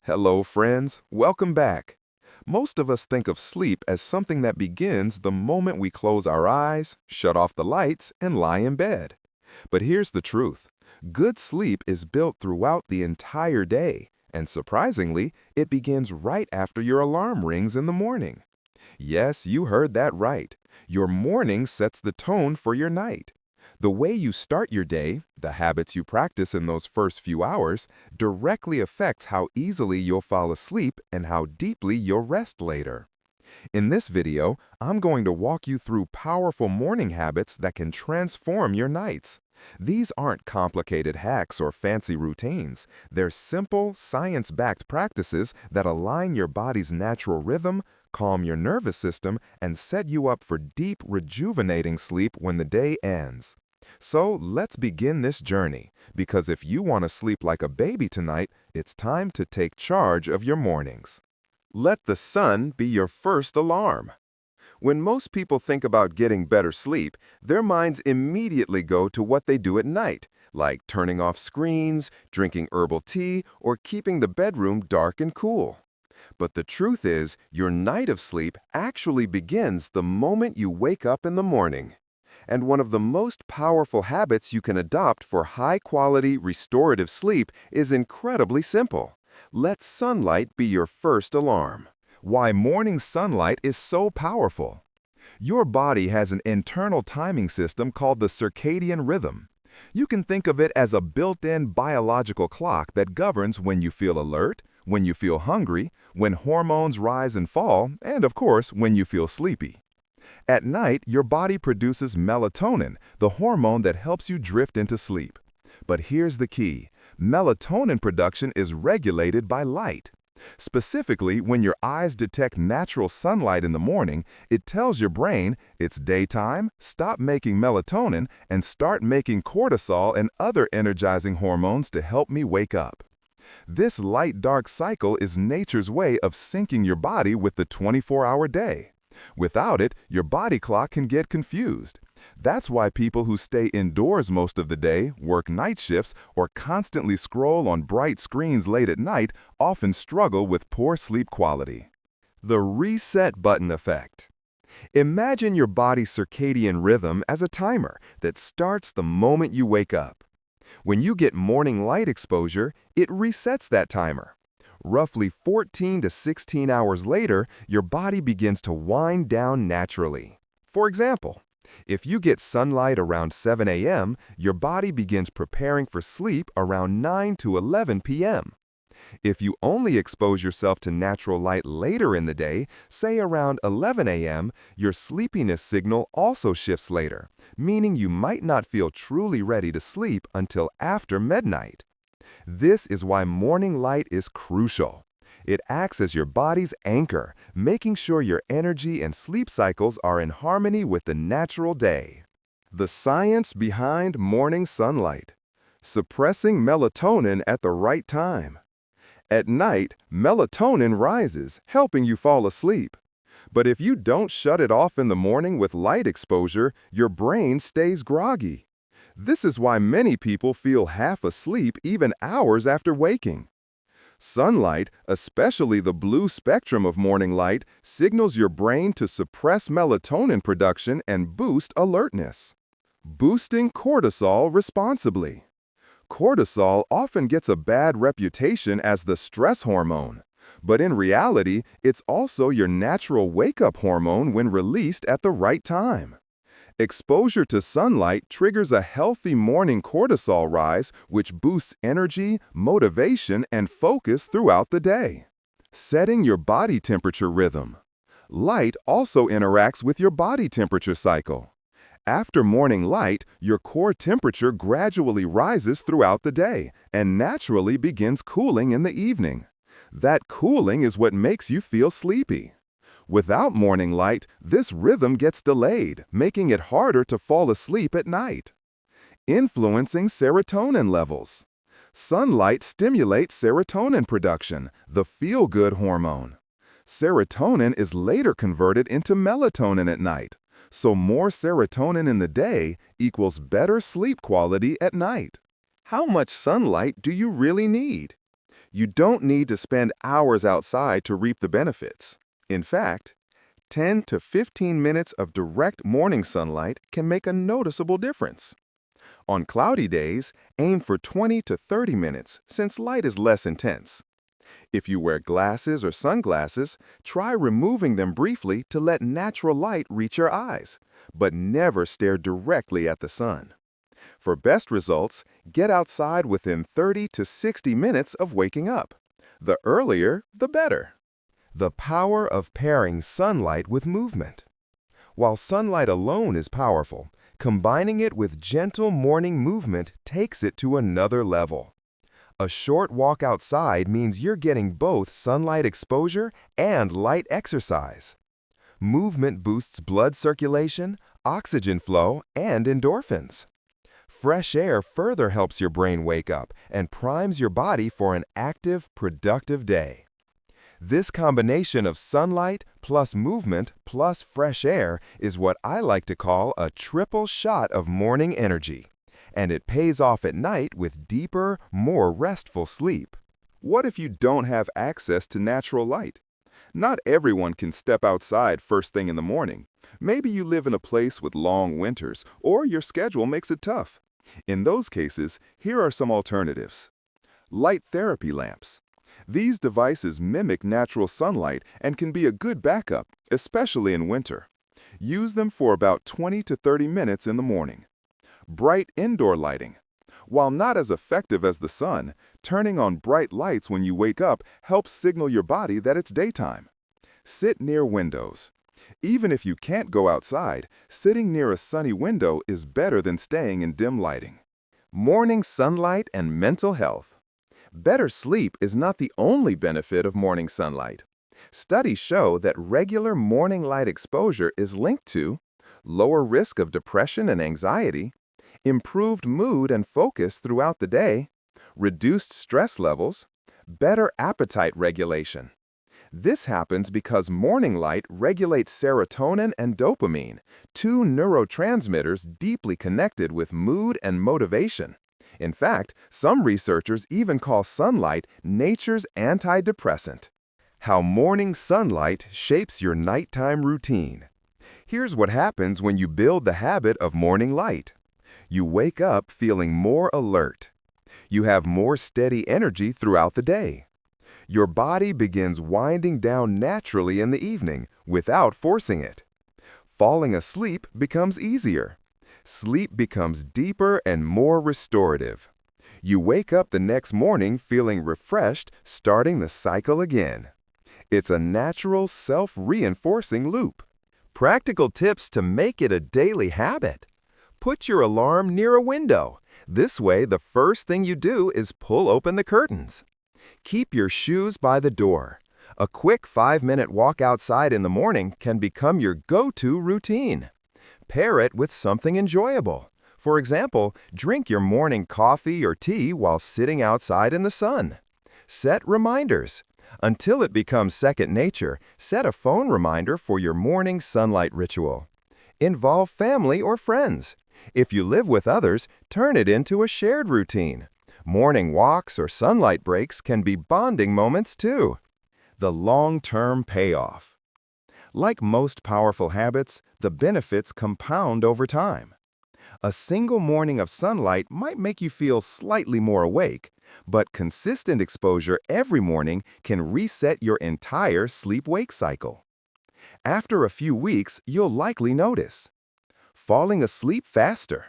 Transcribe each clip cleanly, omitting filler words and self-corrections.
Hello, friends. Welcome back. Most of us think of sleep as something that begins the moment we close our eyes, shut off the lights, and lie in bed. But here's the truth. Good sleep is built throughout the entire day, and surprisingly, it begins right after your alarm rings in the morning. Yes, you heard that right. Your morning sets the tone for your night. The way you start your day, the habits you practice in those first few hours, directly affects how easily you'll fall asleep and how deeply you'll rest later. In this video, I'm going to walk you through powerful morning habits that can transform your nights. These aren't complicated hacks or fancy routines. They're simple, science-backed practices that align your body's natural rhythm, calm your nervous system, and set you up for deep, rejuvenating sleep when the day ends. So let's begin this journey, because if you want to sleep like a baby tonight, it's time to take charge of your mornings. Let the sun be your first alarm. When most people think about getting better sleep, their minds immediately go to what they do at night, like turning off screens, drinking herbal tea, or keeping the bedroom dark and cool. But the truth is, your night of sleep actually begins the moment you wake up in the morning. And one of the most powerful habits you can adopt for high-quality, restorative sleep is incredibly simple. Let sunlight be your first alarm. Why morning sunlight is so powerful. Your body has an internal timing system called the circadian rhythm. You can think of it as a built-in biological clock that governs when you feel alert, when you feel hungry, when hormones rise and fall, and of course, when you feel sleepy. At night, your body produces melatonin, the hormone that helps you drift into sleep. But here's the key. Melatonin production is regulated by light. Specifically, when your eyes detect natural sunlight in the morning, it tells your brain it's daytime, stop making melatonin, and start making cortisol and other energizing hormones to help me wake up. This light-dark cycle is nature's way of syncing your body with the 24-hour day. Without it, your body clock can get confused. That's why people who stay indoors most of the day, work night shifts, or constantly scroll on bright screens late at night often struggle with poor sleep quality. The reset button effect. Imagine your body's circadian rhythm as a timer that starts the moment you wake up. When you get morning light exposure, it resets that timer. Roughly 14 to 16 hours later, your body begins to wind down naturally. For example, if you get sunlight around 7 a.m., your body begins preparing for sleep around 9 to 11 p.m. If you only expose yourself to natural light later in the day, say around 11 a.m., your sleepiness signal also shifts later, meaning you might not feel truly ready to sleep until after midnight. This is why morning light is crucial. It acts as your body's anchor, making sure your energy and sleep cycles are in harmony with the natural day. The science behind morning sunlight. Suppressing melatonin at the right time. At night, melatonin rises, helping you fall asleep. But if you don't shut it off in the morning with light exposure, your brain stays groggy. This is why many people feel half asleep even hours after waking. Sunlight, especially the blue spectrum of morning light, signals your brain to suppress melatonin production and boost alertness. Boosting cortisol responsibly. Cortisol often gets a bad reputation as the stress hormone, but in reality, it's also your natural wake-up hormone when released at the right time. Exposure to sunlight triggers a healthy morning cortisol rise, which boosts energy, motivation, and focus throughout the day. Setting your body temperature rhythm. Light also interacts with your body temperature cycle. After morning light, your core temperature gradually rises throughout the day and naturally begins cooling in the evening. That cooling is what makes you feel sleepy. Without morning light, this rhythm gets delayed, making it harder to fall asleep at night. Influencing serotonin levels. Sunlight stimulates serotonin production, the feel-good hormone. Serotonin is later converted into melatonin at night, so more serotonin in the day equals better sleep quality at night. How much sunlight do you really need? You don't need to spend hours outside to reap the benefits. In fact, 10 to 15 minutes of direct morning sunlight can make a noticeable difference. On cloudy days, aim for 20 to 30 minutes since light is less intense. If you wear glasses or sunglasses, try removing them briefly to let natural light reach your eyes, but never stare directly at the sun. For best results, get outside within 30 to 60 minutes of waking up. The earlier, the better. The power of pairing sunlight with movement. While sunlight alone is powerful, combining it with gentle morning movement takes it to another level. A short walk outside means you're getting both sunlight exposure and light exercise. Movement boosts blood circulation, oxygen flow, and endorphins. Fresh air further helps your brain wake up and primes your body for an active, productive day. This combination of sunlight plus movement plus fresh air is what I like to call a triple shot of morning energy. And it pays off at night with deeper, more restful sleep. What if you don't have access to natural light? Not everyone can step outside first thing in the morning. Maybe you live in a place with long winters, or your schedule makes it tough. In those cases, here are some alternatives. Light therapy lamps. These devices mimic natural sunlight and can be a good backup, especially in winter. Use them for about 20 to 30 minutes in the morning. Bright indoor lighting. While not as effective as the sun, turning on bright lights when you wake up helps signal your body that it's daytime. Sit near windows. Even if you can't go outside, sitting near a sunny window is better than staying in dim lighting. Morning sunlight and mental health. Better sleep is not the only benefit of morning sunlight. Studies show that regular morning light exposure is linked to lower risk of depression and anxiety, improved mood and focus throughout the day, reduced stress levels, better appetite regulation. This happens because morning light regulates serotonin and dopamine, two neurotransmitters deeply connected with mood and motivation. In fact, some researchers even call sunlight nature's antidepressant. How morning sunlight shapes your nighttime routine. Here's what happens when you build the habit of morning light. You wake up feeling more alert. You have more steady energy throughout the day. Your body begins winding down naturally in the evening without forcing it. Falling asleep becomes easier. Sleep becomes deeper and more restorative. You wake up the next morning feeling refreshed, starting the cycle again. It's a natural, self-reinforcing loop. Practical tips to make it a daily habit. Put your alarm near a window. This way, the first thing you do is pull open the curtains. Keep your shoes by the door. A quick 5-minute walk outside in the morning can become your go-to routine. Pair it with something enjoyable. For example, drink your morning coffee or tea while sitting outside in the sun. Set reminders. Until it becomes second nature, set a phone reminder for your morning sunlight ritual. Involve family or friends. If you live with others, turn it into a shared routine. Morning walks or sunlight breaks can be bonding moments too. The long-term payoff. Like most powerful habits, the benefits compound over time. A single morning of sunlight might make you feel slightly more awake, but consistent exposure every morning can reset your entire sleep-wake cycle. After a few weeks, you'll likely notice falling asleep faster,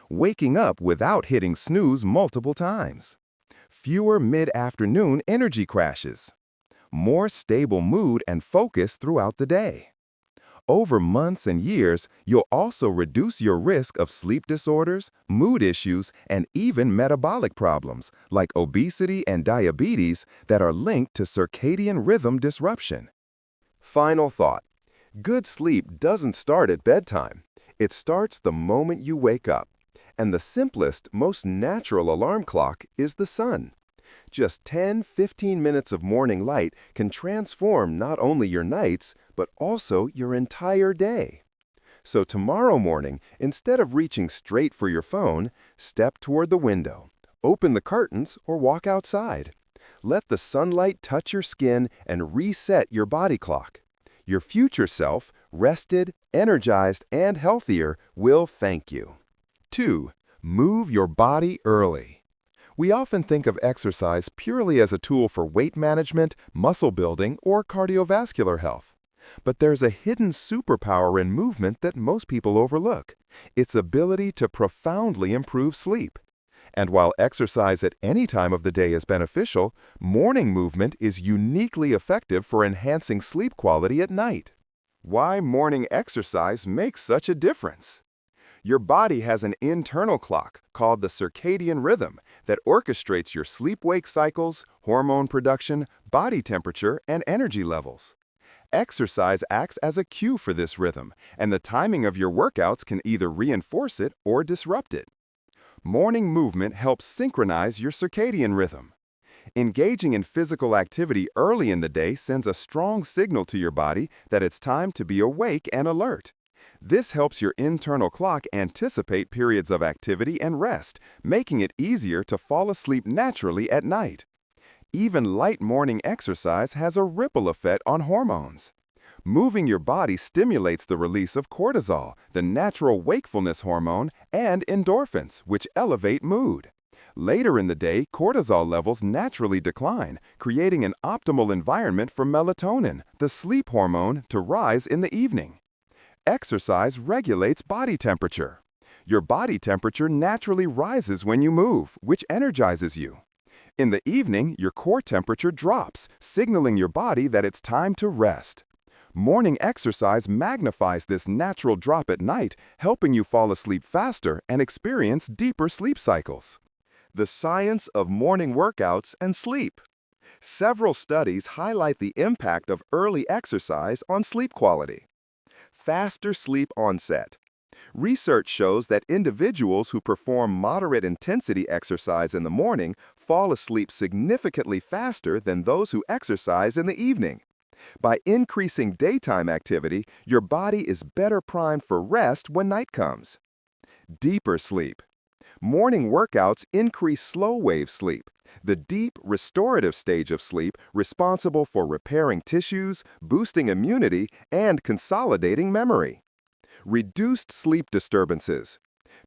waking up without hitting snooze multiple times, fewer mid-afternoon energy crashes, more stable mood and focus throughout the day. Over months and years, you'll also reduce your risk of sleep disorders, mood issues, and even metabolic problems like obesity and diabetes that are linked to circadian rhythm disruption. Final thought. Good sleep doesn't start at bedtime. It starts the moment you wake up. And the simplest, most natural alarm clock is the sun. Just 10-15 minutes of morning light can transform not only your nights, but also your entire day. So tomorrow morning, instead of reaching straight for your phone, step toward the window, open the curtains, or walk outside. Let the sunlight touch your skin and reset your body clock. Your future self, rested, energized, and healthier, will thank you. 2. Move your body early. We often think of exercise purely as a tool for weight management, muscle building, or cardiovascular health. But there's a hidden superpower in movement that most people overlook: its ability to profoundly improve sleep. And while exercise at any time of the day is beneficial, morning movement is uniquely effective for enhancing sleep quality at night. Why morning exercise makes such a difference? Your body has an internal clock called the circadian rhythm that orchestrates your sleep-wake cycles, hormone production, body temperature, and energy levels. Exercise acts as a cue for this rhythm, and the timing of your workouts can either reinforce it or disrupt it. Morning movement helps synchronize your circadian rhythm. Engaging in physical activity early in the day sends a strong signal to your body that it's time to be awake and alert. This helps your internal clock anticipate periods of activity and rest, making it easier to fall asleep naturally at night. Even light morning exercise has a ripple effect on hormones. Moving your body stimulates the release of cortisol, the natural wakefulness hormone, and endorphins, which elevate mood. Later in the day, cortisol levels naturally decline, creating an optimal environment for melatonin, the sleep hormone, to rise in the evening. Exercise regulates body temperature. Your body temperature naturally rises when you move, which energizes you. In the evening, your core temperature drops, signaling your body that it's time to rest. Morning exercise magnifies this natural drop at night, helping you fall asleep faster and experience deeper sleep cycles. The science of morning workouts and sleep. Several studies highlight the impact of early exercise on sleep quality. Faster sleep onset. Research shows that individuals who perform moderate intensity exercise in the morning fall asleep significantly faster than those who exercise in the evening. By increasing daytime activity, your body is better primed for rest when night comes. Deeper sleep. Morning workouts increase slow-wave sleep, the deep, restorative stage of sleep responsible for repairing tissues, boosting immunity, and consolidating memory. Reduced sleep disturbances.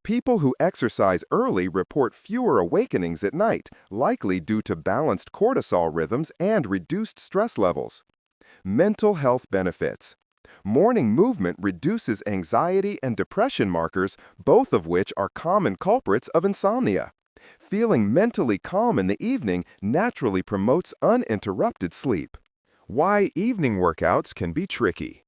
People who exercise early report fewer awakenings at night, likely due to balanced cortisol rhythms and reduced stress levels. Mental health benefits. Morning movement reduces anxiety and depression markers, both of which are common culprits of insomnia. Feeling mentally calm in the evening naturally promotes uninterrupted sleep. Why evening workouts can be tricky.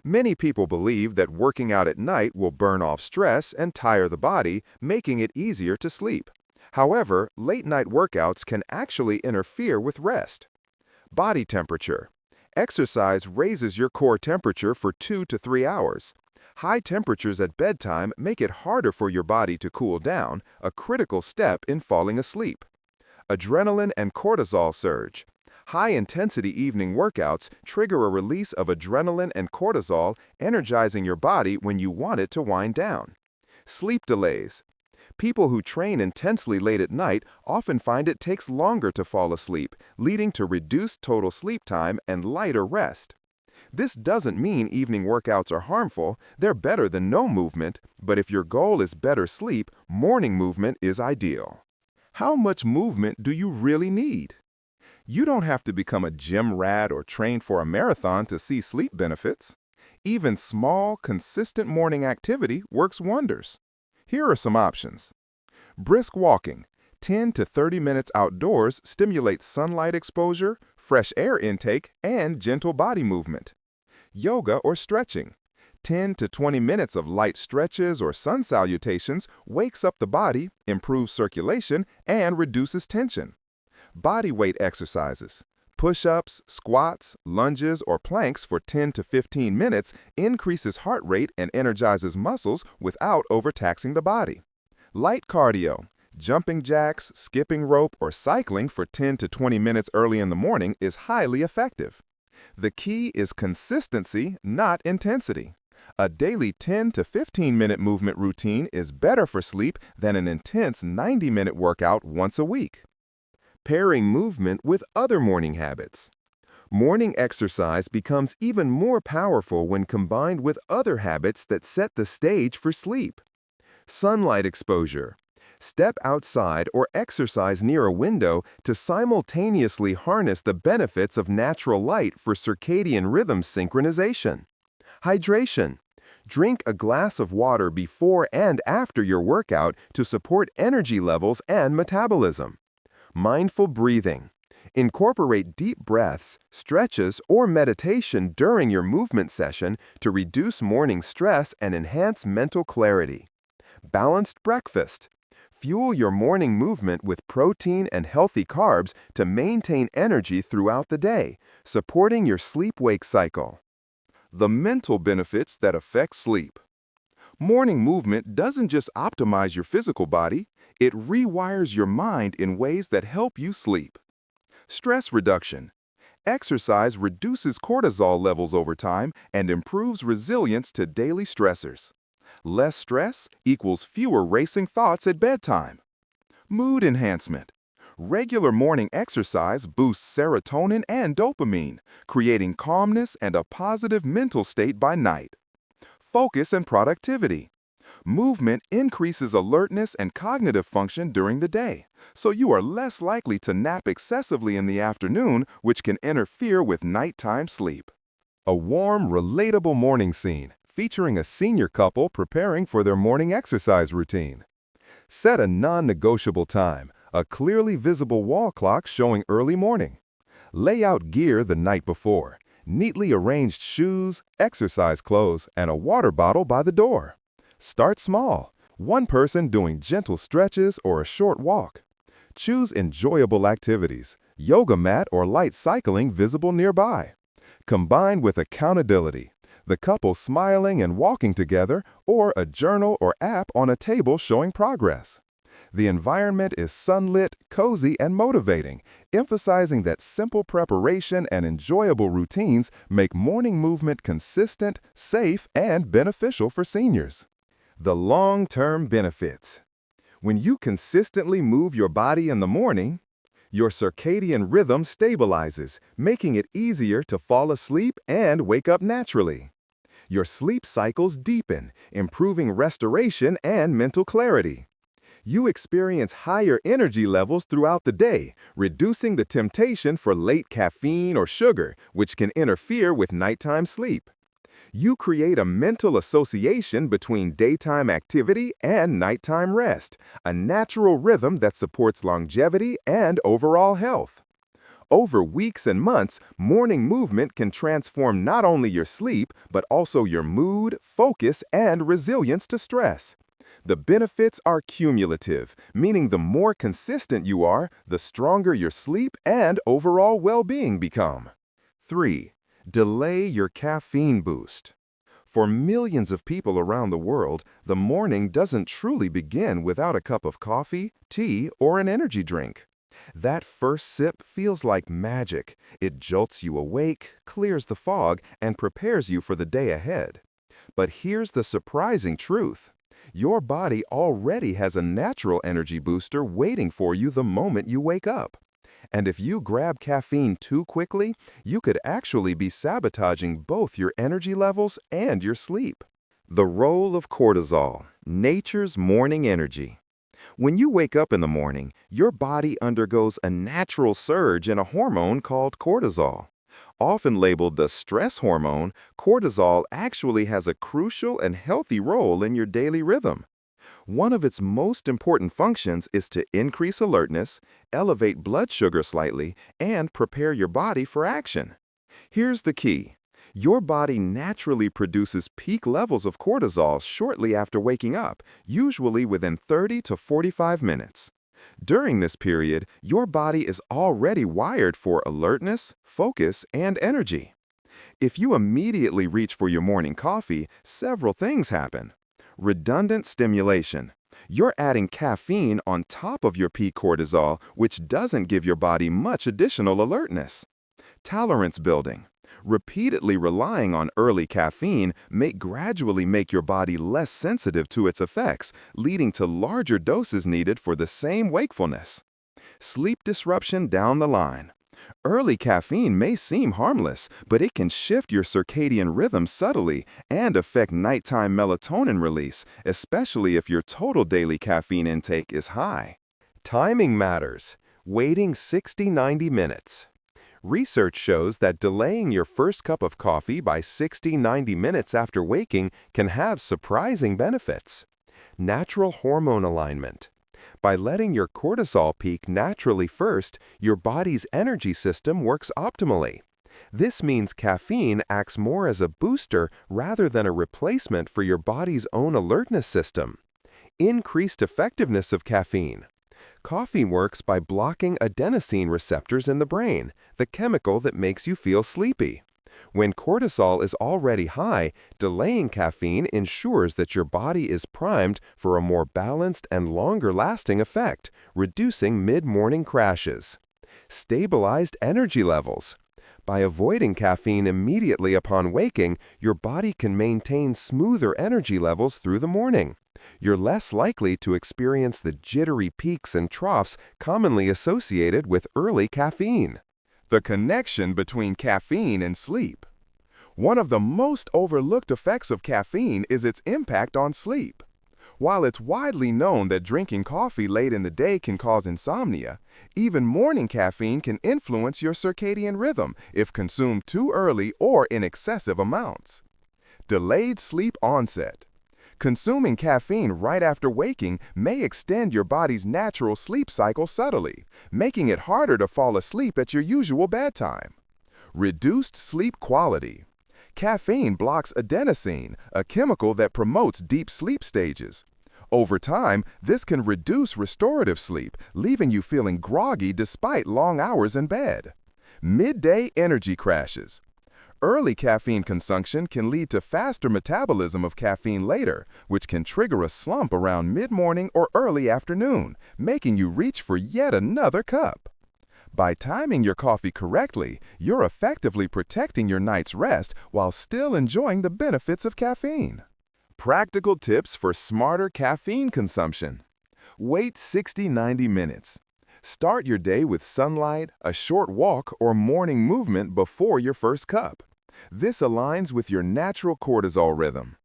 Many people believe that working out at night will burn off stress and tire the body, making it easier to sleep. However, late-night workouts can actually interfere with rest. Body temperature. Exercise raises your core temperature for 2 to 3 hours. High temperatures at bedtime make it harder for your body to cool down, a critical step in falling asleep. Adrenaline and cortisol surge. High-intensity evening workouts trigger a release of adrenaline and cortisol, energizing your body when you want it to wind down. Sleep delays. People who train intensely late at night often find it takes longer to fall asleep, leading to reduced total sleep time and lighter rest. This doesn't mean evening workouts are harmful. They're better than no movement, but if your goal is better sleep, morning movement is ideal. How much movement do you really need? You don't have to become a gym rat or train for a marathon to see sleep benefits. Even small, consistent morning activity works wonders. Here are some options. Brisk walking. 10 to 30 minutes outdoors stimulates sunlight exposure, fresh air intake, and gentle body movement. Yoga or stretching. 10 to 20 minutes of light stretches or sun salutations wakes up the body, improves circulation, and reduces tension. Body weight exercises. Push-ups, squats, lunges, or planks for 10 to 15 minutes increases heart rate and energizes muscles without overtaxing the body. Light cardio. Jumping jacks, skipping rope, or cycling for 10 to 20 minutes early in the morning is highly effective. The key is consistency, not intensity. A daily 10 to 15-minute movement routine is better for sleep than an intense 90-minute workout once a week. pairing movement with other morning habits. Morning exercise becomes even more powerful when combined with other habits that set the stage for sleep. Sunlight exposure. Step outside or exercise near a window to simultaneously harness the benefits of natural light for circadian rhythm synchronization. Hydration. Drink a glass of water before and after your workout to support energy levels and metabolism. Mindful breathing. Incorporate deep breaths, stretches, or meditation during your movement session to reduce morning stress and enhance mental clarity. Balanced breakfast. Fuel your morning movement with protein and healthy carbs to maintain energy throughout the day, supporting your sleep-wake cycle. The mental benefits that affect sleep. Morning movement doesn't just optimize your physical body, it rewires your mind in ways that help you sleep. Stress reduction. Exercise reduces cortisol levels over time and improves resilience to daily stressors. Less stress equals fewer racing thoughts at bedtime. Mood enhancement. Regular morning exercise boosts serotonin and dopamine, creating calmness and a positive mental state by night. Focus and productivity. Movement increases alertness and cognitive function during the day, so you are less likely to nap excessively in the afternoon, which can interfere with nighttime sleep. A warm, relatable morning scene featuring a senior couple preparing for their morning exercise routine. Set a non-negotiable time, a clearly visible wall clock showing early morning. Lay out gear the night before, neatly arranged shoes, exercise clothes, and a water bottle by the door. Start small, one person doing gentle stretches or a short walk. Choose enjoyable activities, yoga mat or light cycling visible nearby. Combine with accountability, the couple smiling and walking together, or a journal or app on a table showing progress. The environment is sunlit, cozy, and motivating, emphasizing that simple preparation and enjoyable routines make morning movement consistent, safe, and beneficial for seniors. The long-term benefits. When you consistently move your body in the morning, your circadian rhythm stabilizes, making it easier to fall asleep and wake up naturally. Your sleep cycles deepen, improving restoration and mental clarity. You experience higher energy levels throughout the day, reducing the temptation for late caffeine or sugar, which can interfere with nighttime sleep. You create a mental association between daytime activity and nighttime rest, a natural rhythm that supports longevity and overall health. Over weeks and months, morning movement can transform not only your sleep, but also your mood, focus, and resilience to stress. The benefits are cumulative, meaning the more consistent you are, the stronger your sleep and overall well-being become. 3. Delay your caffeine boost. For millions of people around the world, the morning doesn't truly begin without a cup of coffee, tea, or an energy drink. That first sip feels like magic. It jolts you awake, clears the fog, and prepares you for the day ahead. But here's the surprising truth. Your body already has a natural energy booster waiting for you the moment you wake up. And if you grab caffeine too quickly, you could actually be sabotaging both your energy levels and your sleep. The role of cortisol, nature's morning energy. When you wake up in the morning, your body undergoes a natural surge in a hormone called cortisol. Often labeled the stress hormone, cortisol actually has a crucial and healthy role in your daily rhythm. One of its most important functions is to increase alertness, elevate blood sugar slightly, and prepare your body for action. Here's the key. Your body naturally produces peak levels of cortisol shortly after waking up, usually within 30 to 45 minutes. During this period, your body is already wired for alertness, focus, and energy. If you immediately reach for your morning coffee, several things happen. Redundant stimulation. You're adding caffeine on top of your peak cortisol, which doesn't give your body much additional alertness. Tolerance building. Repeatedly relying on early caffeine may gradually make your body less sensitive to its effects, leading to larger doses needed for the same wakefulness. Sleep disruption down the line. Early caffeine may seem harmless, but it can shift your circadian rhythm subtly and affect nighttime melatonin release, especially if your total daily caffeine intake is high. Timing matters. Waiting 60–90 minutes. Research shows that delaying your first cup of coffee by 60–90 minutes after waking can have surprising benefits. Natural hormone alignment. By letting your cortisol peak naturally first, your body's energy system works optimally. This means caffeine acts more as a booster rather than a replacement for your body's own alertness system. Increased effectiveness of caffeine. Coffee works by blocking adenosine receptors in the brain, the chemical that makes you feel sleepy. When cortisol is already high, delaying caffeine ensures that your body is primed for a more balanced and longer-lasting effect, reducing mid-morning crashes. Stabilized energy levels. By avoiding caffeine immediately upon waking, your body can maintain smoother energy levels through the morning. You're less likely to experience the jittery peaks and troughs commonly associated with early caffeine. The connection between caffeine and sleep. One of the most overlooked effects of caffeine is its impact on sleep. While it's widely known that drinking coffee late in the day can cause insomnia, even morning caffeine can influence your circadian rhythm if consumed too early or in excessive amounts. Delayed sleep onset. Consuming caffeine right after waking may extend your body's natural sleep cycle subtly, making it harder to fall asleep at your usual bedtime. Reduced sleep quality. Caffeine blocks adenosine, a chemical that promotes deep sleep stages. Over time, this can reduce restorative sleep, leaving you feeling groggy despite long hours in bed. Midday energy crashes. Early caffeine consumption can lead to faster metabolism of caffeine later, which can trigger a slump around mid-morning or early afternoon, making you reach for yet another cup. By timing your coffee correctly, you're effectively protecting your night's rest while still enjoying the benefits of caffeine. Practical tips for smarter caffeine consumption. Wait 60–90 minutes. Start your day with sunlight, a short walk, or morning movement before your first cup. This aligns with your natural cortisol rhythm.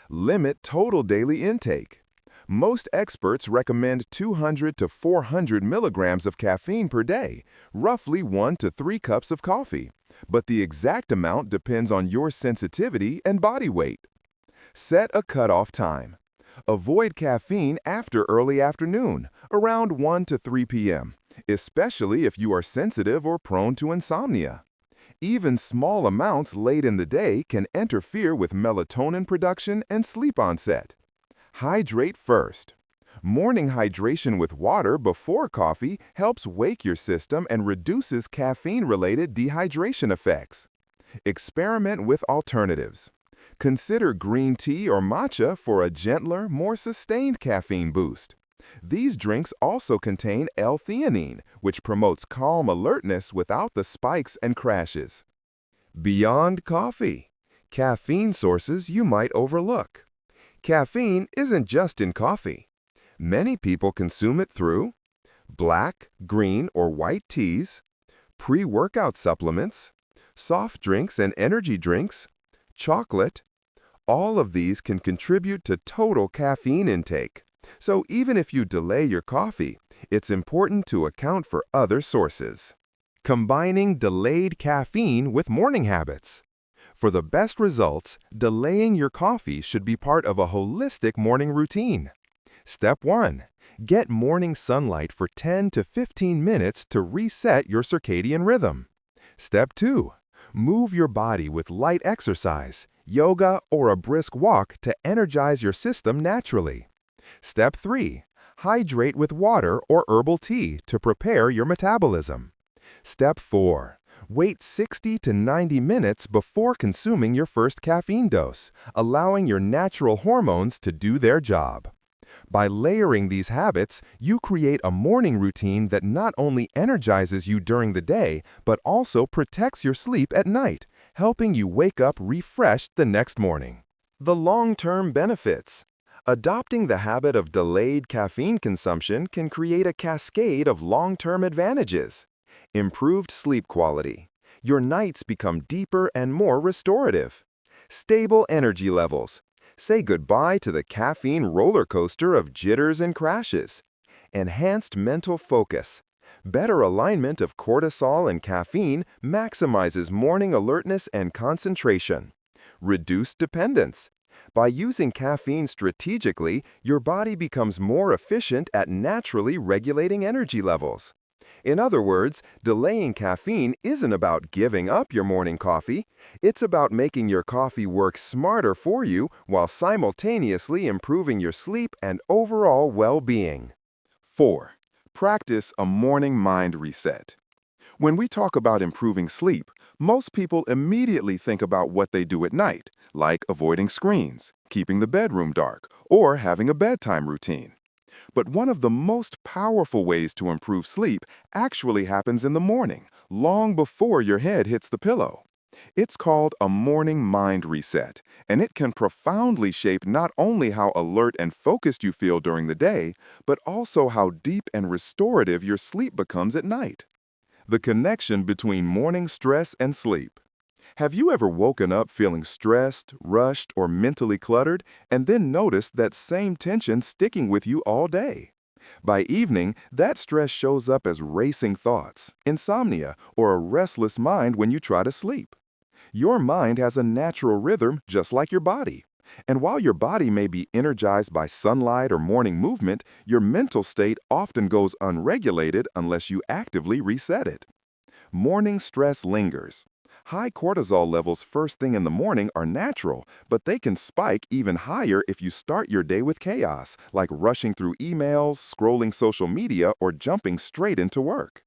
Limit total daily intake. Most experts recommend 200 to 400 milligrams of caffeine per day, roughly 1 to 3 cups of coffee, but the exact amount depends on your sensitivity and body weight. Set a cutoff time. Avoid caffeine after early afternoon, around 1 to 3 p.m., especially if you are sensitive or prone to insomnia. Even small amounts late in the day can interfere with melatonin production and sleep onset. Hydrate first. Morning hydration with water before coffee helps wake your system and reduces caffeine-related dehydration effects. Experiment with alternatives. Consider green tea or matcha for a gentler, more sustained caffeine boost. These drinks also contain L-theanine, which promotes calm alertness without the spikes and crashes. Beyond coffee. Caffeine sources you might overlook. Caffeine isn't just in coffee. Many people consume it through black, green, or white teas, pre-workout supplements, soft drinks and energy drinks, chocolate. All of these can contribute to total caffeine intake. So even if you delay your coffee, it's important to account for other sources. Combining delayed caffeine with morning habits. For the best results, delaying your coffee should be part of a holistic morning routine. Step 1. Get morning sunlight for 10 to 15 minutes to reset your circadian rhythm. Step 2. Move your body with light exercise, yoga, or a brisk walk to energize your system naturally. Step 3. Hydrate with water or herbal tea to prepare your metabolism. Step 4. Wait 60 to 90 minutes before consuming your first caffeine dose, allowing your natural hormones to do their job. By layering these habits, you create a morning routine that not only energizes you during the day, but also protects your sleep at night, helping you wake up refreshed the next morning. The long-term benefits. Adopting the habit of delayed caffeine consumption can create a cascade of long-term advantages. Improved sleep quality. Your nights become deeper and more restorative. Stable energy levels. Say goodbye to the caffeine roller coaster of jitters and crashes. Enhanced mental focus. Better alignment of cortisol and caffeine maximizes morning alertness and concentration. Reduced dependence. By using caffeine strategically, your body becomes more efficient at naturally regulating energy levels. In other words, delaying caffeine isn't about giving up your morning coffee. It's about making your coffee work smarter for you while simultaneously improving your sleep and overall well-being. 4. Practice a morning mind reset. When we talk about improving sleep, most people immediately think about what they do at night, like avoiding screens, keeping the bedroom dark, or having a bedtime routine. But one of the most powerful ways to improve sleep actually happens in the morning, long before your head hits the pillow. It's called a morning mind reset, and it can profoundly shape not only how alert and focused you feel during the day, but also how deep and restorative your sleep becomes at night. The connection between morning stress and sleep. Have you ever woken up feeling stressed, rushed, or mentally cluttered, and then noticed that same tension sticking with you all day? By evening, that stress shows up as racing thoughts, insomnia, or a restless mind when you try to sleep. Your mind has a natural rhythm just like your body. And while your body may be energized by sunlight or morning movement, your mental state often goes unregulated unless you actively reset it. Morning stress lingers. High cortisol levels first thing in the morning are natural, but they can spike even higher if you start your day with chaos, like rushing through emails, scrolling social media, or jumping straight into work.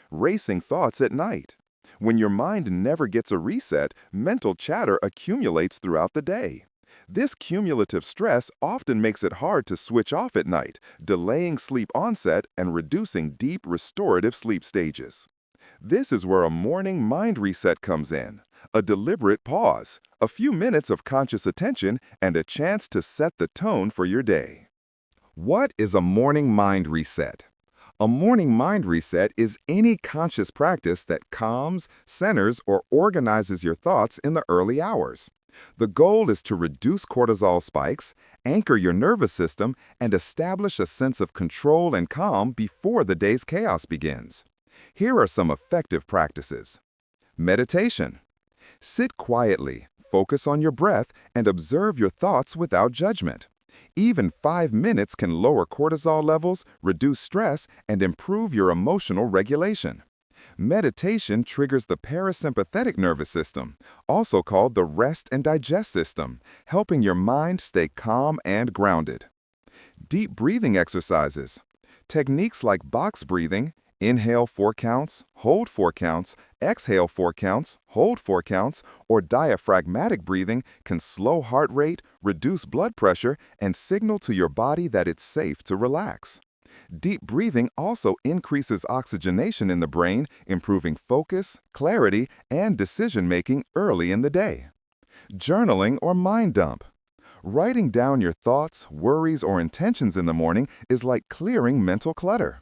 Racing thoughts at night. When your mind never gets a reset, mental chatter accumulates throughout the day. This cumulative stress often makes it hard to switch off at night, delaying sleep onset and reducing deep restorative sleep stages. This is where a morning mind reset comes in. A deliberate pause, a few minutes of conscious attention, and a chance to set the tone for your day. What is a morning mind reset? A morning mind reset is any conscious practice that calms, centers, or organizes your thoughts in the early hours. The goal is to reduce cortisol spikes, anchor your nervous system, and establish a sense of control and calm before the day's chaos begins. Here are some effective practices. Meditation. Sit quietly, focus on your breath, and observe your thoughts without judgment. Even 5 minutes can lower cortisol levels, reduce stress, and improve your emotional regulation. Meditation triggers the parasympathetic nervous system, also called the rest and digest system, helping your mind stay calm and grounded. Deep breathing exercises. Techniques like box breathing, inhale 4 counts, hold 4 counts, exhale 4 counts, hold 4 counts, or diaphragmatic breathing can slow heart rate, reduce blood pressure, and signal to your body that it's safe to relax. Deep breathing also increases oxygenation in the brain, improving focus, clarity, and decision-making early in the day. Journaling or mind dump. Writing down your thoughts, worries, or intentions in the morning is like clearing mental clutter.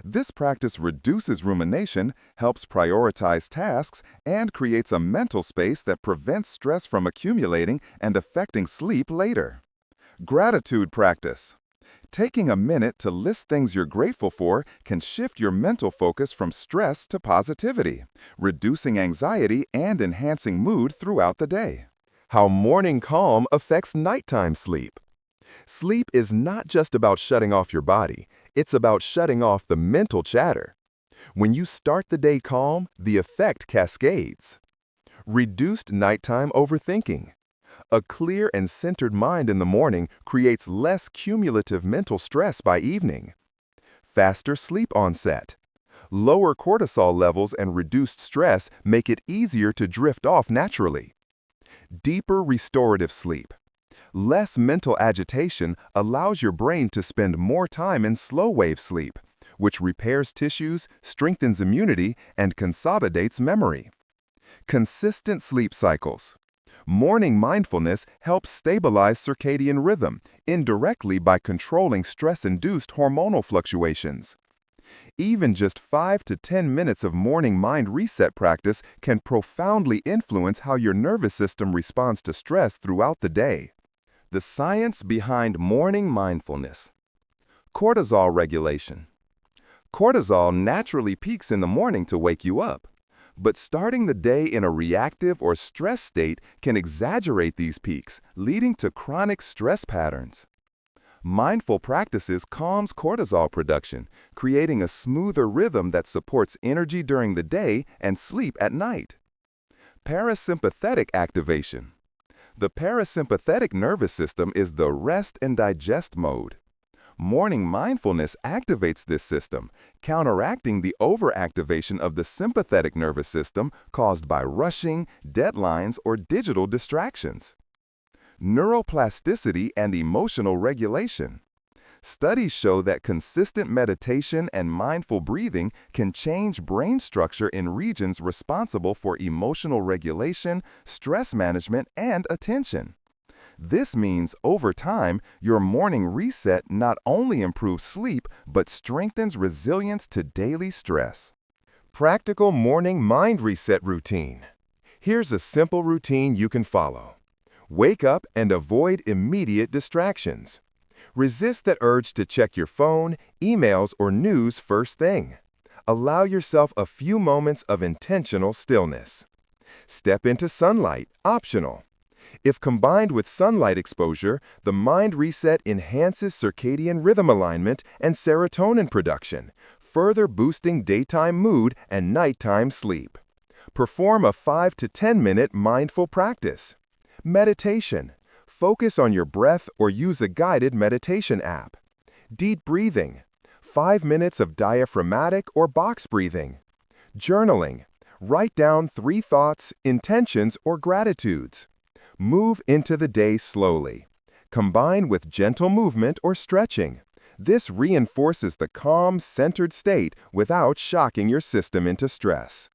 This practice reduces rumination, helps prioritize tasks, and creates a mental space that prevents stress from accumulating and affecting sleep later. Gratitude practice. Taking a minute to list things you're grateful for can shift your mental focus from stress to positivity, reducing anxiety and enhancing mood throughout the day. How morning calm affects nighttime sleep. Sleep is not just about shutting off your body, it's about shutting off the mental chatter. When you start the day calm, the effect cascades. Reduced nighttime overthinking. A clear and centered mind in the morning creates less cumulative mental stress by evening. Faster sleep onset. Lower cortisol levels and reduced stress make it easier to drift off naturally. Deeper restorative sleep. Less mental agitation allows your brain to spend more time in slow-wave sleep, which repairs tissues, strengthens immunity, and consolidates memory. Consistent sleep cycles. Morning mindfulness helps stabilize circadian rhythm indirectly by controlling stress-induced hormonal fluctuations. Even just 5 to 10 minutes of morning mind reset practice can profoundly influence how your nervous system responds to stress throughout the day. The science behind morning mindfulness. Cortisol regulation. Cortisol naturally peaks in the morning to wake you up. But starting the day in a reactive or stress state can exaggerate these peaks, leading to chronic stress patterns. Mindful practices calms cortisol production, creating a smoother rhythm that supports energy during the day and sleep at night. Parasympathetic activation. The parasympathetic nervous system is the rest and digest mode. Morning mindfulness activates this system, counteracting the overactivation of the sympathetic nervous system caused by rushing, deadlines, or digital distractions. Neuroplasticity and emotional regulation. Studies show that consistent meditation and mindful breathing can change brain structure in regions responsible for emotional regulation, stress management, and attention. This means, over time, your morning reset not only improves sleep, but strengthens resilience to daily stress. Practical morning mind reset routine. Here's a simple routine you can follow. Wake up and avoid immediate distractions. Resist the urge to check your phone, emails, or news first thing. Allow yourself a few moments of intentional stillness. Step into sunlight, optional. If combined with sunlight exposure, the mind reset enhances circadian rhythm alignment and serotonin production, further boosting daytime mood and nighttime sleep. Perform a 5 to 10-minute mindful practice. Meditation. Focus on your breath or use a guided meditation app. Deep breathing. 5 minutes of diaphragmatic or box breathing. Journaling. Write down 3 thoughts, intentions, or gratitudes. Move into the day slowly. Combine with gentle movement or stretching. This reinforces the calm, centered state without shocking your system into stress.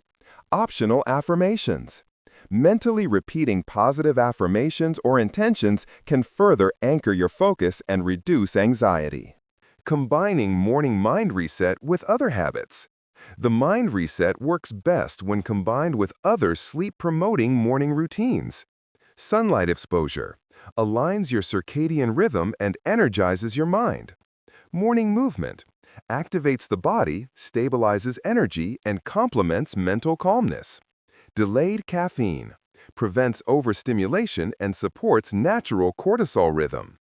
Optional affirmations. Mentally repeating positive affirmations or intentions can further anchor your focus and reduce anxiety. Combining morning mind reset with other habits. The mind reset works best when combined with other sleep-promoting morning routines. Sunlight exposure aligns your circadian rhythm and energizes your mind. Morning movement activates the body, stabilizes energy, and complements mental calmness. Delayed caffeine prevents overstimulation and supports natural cortisol rhythm.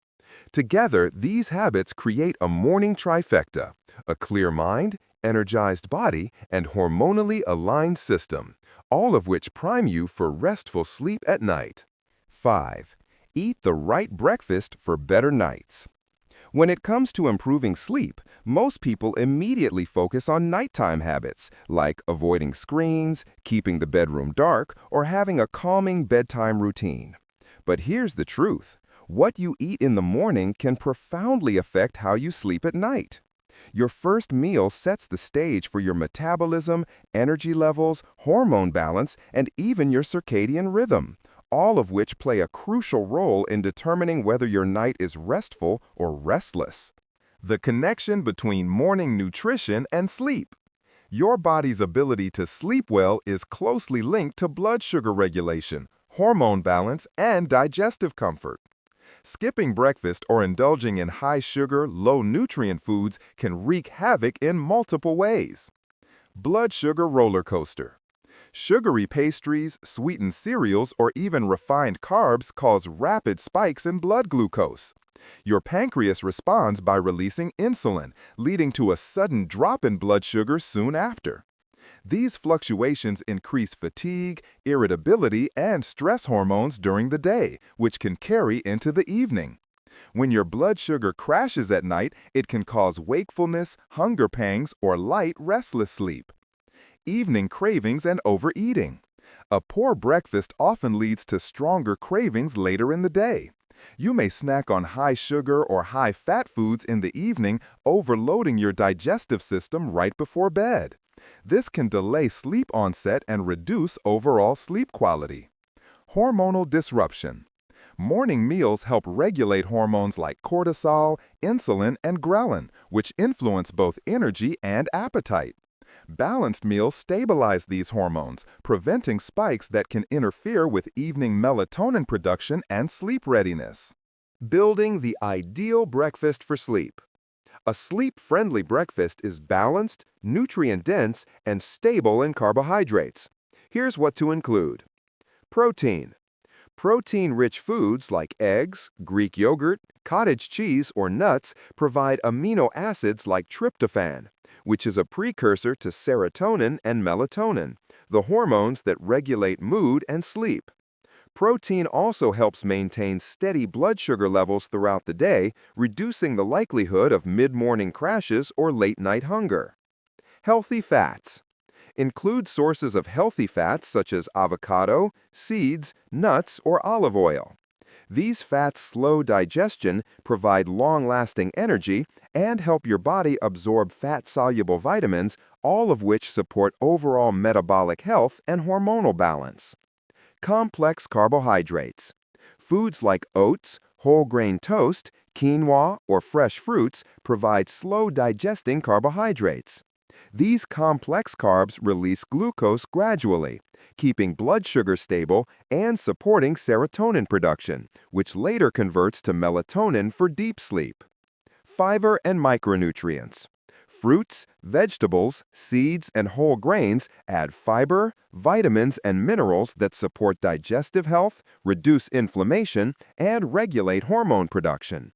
Together, these habits create a morning trifecta: a clear mind, energized body, and hormonally aligned system, all of which prime you for restful sleep at night. 5. Eat the right breakfast for better nights. When it comes to improving sleep, most people immediately focus on nighttime habits, like avoiding screens, keeping the bedroom dark, or having a calming bedtime routine. But here's the truth: what you eat in the morning can profoundly affect how you sleep at night. Your first meal sets the stage for your metabolism, energy levels, hormone balance, and even your circadian rhythm, all of which play a crucial role in determining whether your night is restful or restless. The connection between morning nutrition and sleep. Your body's ability to sleep well is closely linked to blood sugar regulation, hormone balance, and digestive comfort. Skipping breakfast or indulging in high-sugar, low-nutrient foods can wreak havoc in multiple ways. Blood sugar roller coaster. Sugary pastries, sweetened cereals, or even refined carbs cause rapid spikes in blood glucose. Your pancreas responds by releasing insulin, leading to a sudden drop in blood sugar soon after. These fluctuations increase fatigue, irritability, and stress hormones during the day, which can carry into the evening. When your blood sugar crashes at night, it can cause wakefulness, hunger pangs, or light, restless sleep. Evening cravings and overeating. A poor breakfast often leads to stronger cravings later in the day. You may snack on high sugar or high fat foods in the evening, overloading your digestive system right before bed. This can delay sleep onset and reduce overall sleep quality. Hormonal disruption. Morning meals help regulate hormones like cortisol, insulin, and ghrelin, which influence both energy and appetite. Balanced meals stabilize these hormones, preventing spikes that can interfere with evening melatonin production and sleep readiness. Building the ideal breakfast for sleep. A sleep-friendly breakfast is balanced, nutrient-dense, and stable in carbohydrates. Here's what to include. Protein. Protein-rich foods like eggs, Greek yogurt, cottage cheese, or nuts provide amino acids like tryptophan, which is a precursor to serotonin and melatonin, the hormones that regulate mood and sleep. Protein also helps maintain steady blood sugar levels throughout the day, reducing the likelihood of mid-morning crashes or late-night hunger. Healthy fats. Include sources of healthy fats such as avocado, seeds, nuts, or olive oil. These fats slow digestion, provide long-lasting energy, and help your body absorb fat-soluble vitamins, all of which support overall metabolic health and hormonal balance. Complex carbohydrates. Foods like oats, whole grain toast, quinoa, or fresh fruits provide slow-digesting carbohydrates. These complex carbs release glucose gradually, keeping blood sugar stable and supporting serotonin production, which later converts to melatonin for deep sleep. Fiber and micronutrients. Fruits, vegetables, seeds, and whole grains add fiber, vitamins, and minerals that support digestive health, reduce inflammation, and regulate hormone production.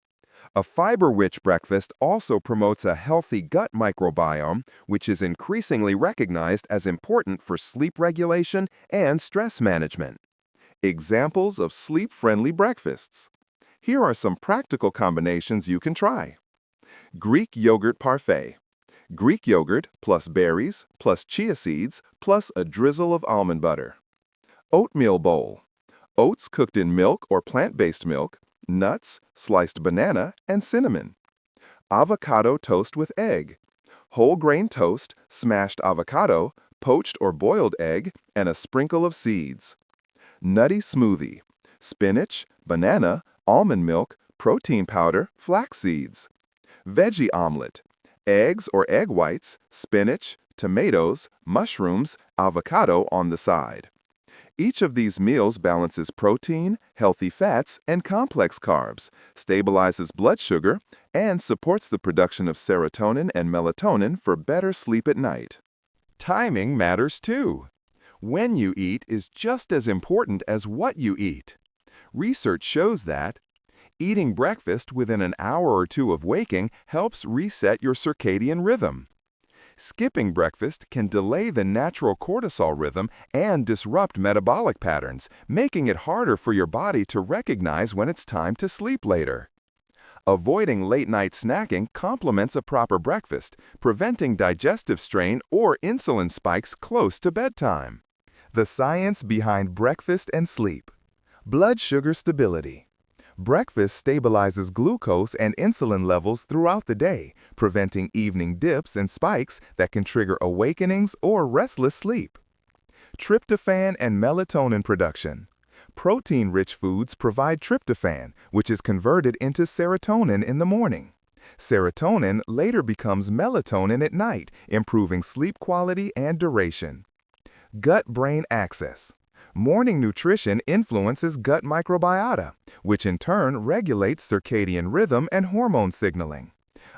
A fiber-rich breakfast also promotes a healthy gut microbiome, which is increasingly recognized as important for sleep regulation and stress management. Examples of sleep-friendly breakfasts. Here are some practical combinations you can try. Greek yogurt parfait. Greek yogurt plus berries plus chia seeds plus a drizzle of almond butter. Oatmeal bowl. Oats cooked in milk or plant-based milk, nuts, sliced banana, and cinnamon. Avocado toast with egg. Whole grain toast, smashed avocado, poached or boiled egg, and a sprinkle of seeds. Nutty smoothie. Spinach, banana, almond milk, protein powder, flax seeds. Veggie omelet. Eggs or egg whites, spinach, tomatoes, mushrooms, avocado on the side. Each of these meals balances protein, healthy fats, and complex carbs, stabilizes blood sugar, and supports the production of serotonin and melatonin for better sleep at night. Timing matters too. When you eat is just as important as what you eat. Research shows that eating breakfast within an hour or two of waking helps reset your circadian rhythm. Skipping breakfast can delay the natural cortisol rhythm and disrupt metabolic patterns, making it harder for your body to recognize when it's time to sleep later. Avoiding late-night snacking complements a proper breakfast, preventing digestive strain or insulin spikes close to bedtime. The science behind breakfast and sleep. Blood sugar stability. Breakfast stabilizes glucose and insulin levels throughout the day, preventing evening dips and spikes that can trigger awakenings or restless sleep. Tryptophan and melatonin production. Protein-rich foods provide tryptophan, which is converted into serotonin in the morning. Serotonin later becomes melatonin at night, improving sleep quality and duration. Gut-brain axis. Morning nutrition influences gut microbiota, which in turn regulates circadian rhythm and hormone signaling.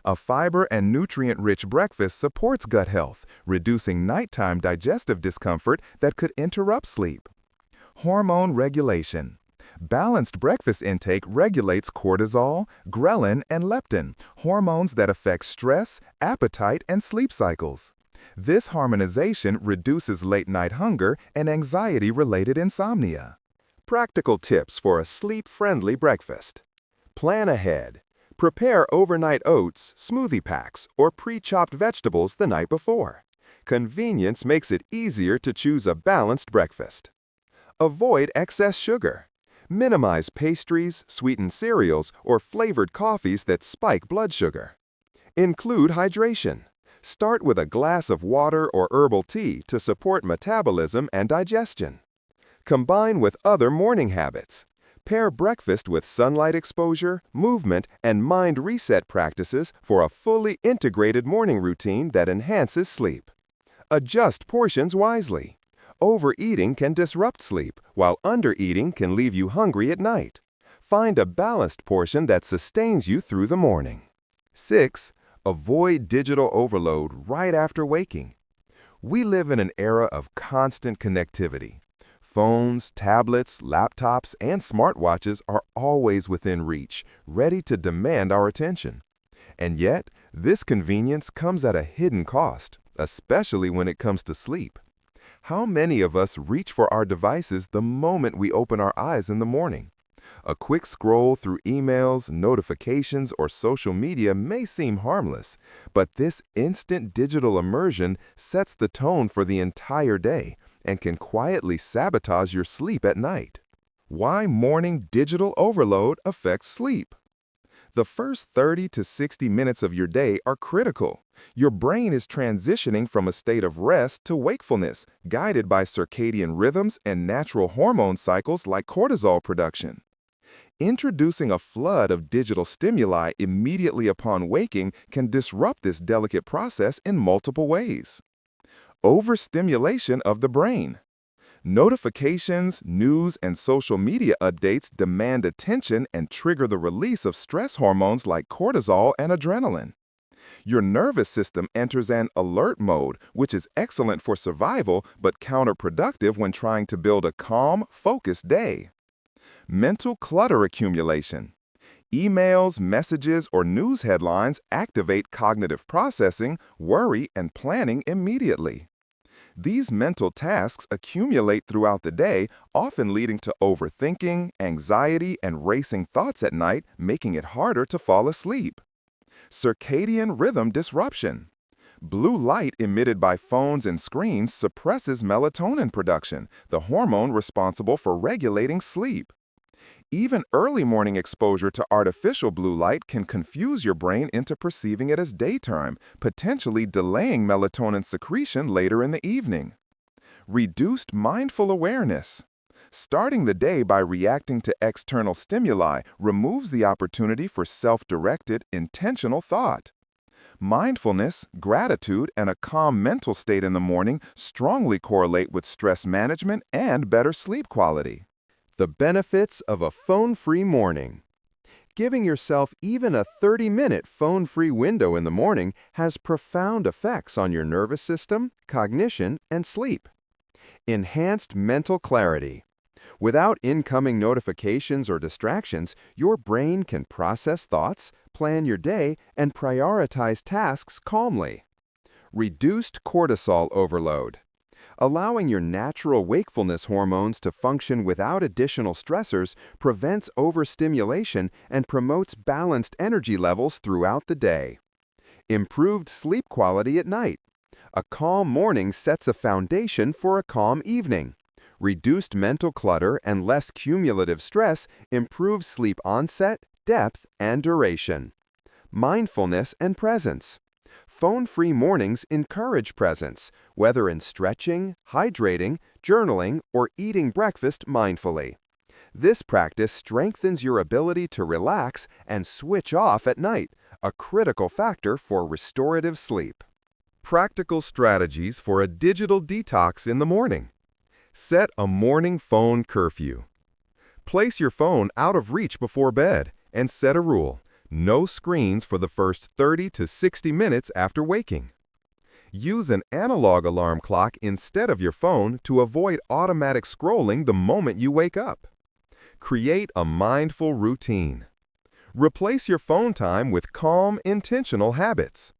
A fiber and nutrient-rich breakfast supports gut health, reducing nighttime digestive discomfort that could interrupt sleep. Hormone regulation. Balanced breakfast intake regulates cortisol, ghrelin, and leptin, hormones that affect stress, appetite, and sleep cycles. This harmonization reduces late-night hunger and anxiety-related insomnia. Practical tips for a sleep-friendly breakfast. Plan ahead. Prepare overnight oats, smoothie packs, or pre-chopped vegetables the night before. Convenience makes it easier to choose a balanced breakfast. Avoid excess sugar. Minimize pastries, sweetened cereals, or flavored coffees that spike blood sugar. Include hydration. Start with a glass of water or herbal tea to support metabolism and digestion. Combine with other morning habits. Pair breakfast with sunlight exposure, movement, and mind reset practices for a fully integrated morning routine that enhances sleep. Adjust portions wisely. Overeating can disrupt sleep, while undereating can leave you hungry at night. Find a balanced portion that sustains you through the morning. 6. Avoid digital overload right after waking. We live in an era of constant connectivity. Phones, tablets, laptops, and smartwatches are always within reach, ready to demand our attention. And yet, this convenience comes at a hidden cost, especially when it comes to sleep. How many of us reach for our devices the moment we open our eyes in the morning? A quick scroll through emails, notifications, or social media may seem harmless, but this instant digital immersion sets the tone for the entire day and can quietly sabotage your sleep at night. Why morning digital overload affects sleep? The first 30 to 60 minutes of your day are critical. Your brain is transitioning from a state of rest to wakefulness, guided by circadian rhythms and natural hormone cycles like cortisol production. Introducing a flood of digital stimuli immediately upon waking can disrupt this delicate process in multiple ways. Overstimulation of the brain. Notifications, news, and social media updates demand attention and trigger the release of stress hormones like cortisol and adrenaline. Your nervous system enters an alert mode, which is excellent for survival but counterproductive when trying to build a calm, focused day. Mental clutter accumulation. Emails, messages, or news headlines activate cognitive processing, worry, and planning immediately. These mental tasks accumulate throughout the day, often leading to overthinking, anxiety, and racing thoughts at night, making it harder to fall asleep. Circadian rhythm disruption. Blue light emitted by phones and screens suppresses melatonin production, the hormone responsible for regulating sleep. Even early morning exposure to artificial blue light can confuse your brain into perceiving it as daytime, potentially delaying melatonin secretion later in the evening. Reduced mindful awareness. Starting the day by reacting to external stimuli removes the opportunity for self-directed, intentional thought. Mindfulness, gratitude, and a calm mental state in the morning strongly correlate with stress management and better sleep quality. The benefits of a phone-free morning. Giving yourself even a 30-minute phone-free window in the morning has profound effects on your nervous system, cognition, and sleep. Enhanced mental clarity. Without incoming notifications or distractions, your brain can process thoughts, plan your day, and prioritize tasks calmly. Reduced cortisol overload. Allowing your natural wakefulness hormones to function without additional stressors prevents overstimulation and promotes balanced energy levels throughout the day. Improved sleep quality at night. A calm morning sets a foundation for a calm evening. Reduced mental clutter and less cumulative stress improves sleep onset, depth, and duration. Mindfulness and presence. Phone-free mornings encourage presence, whether in stretching, hydrating, journaling, or eating breakfast mindfully. This practice strengthens your ability to relax and switch off at night, a critical factor for restorative sleep. Practical strategies for a digital detox in the morning. Set a morning phone curfew. Place your phone out of reach before bed and set a rule: no screens for the first 30 to 60 minutes after waking. Use an analog alarm clock instead of your phone to avoid automatic scrolling the moment you wake up. Create a mindful routine. Replace your phone time with calm, intentional habits.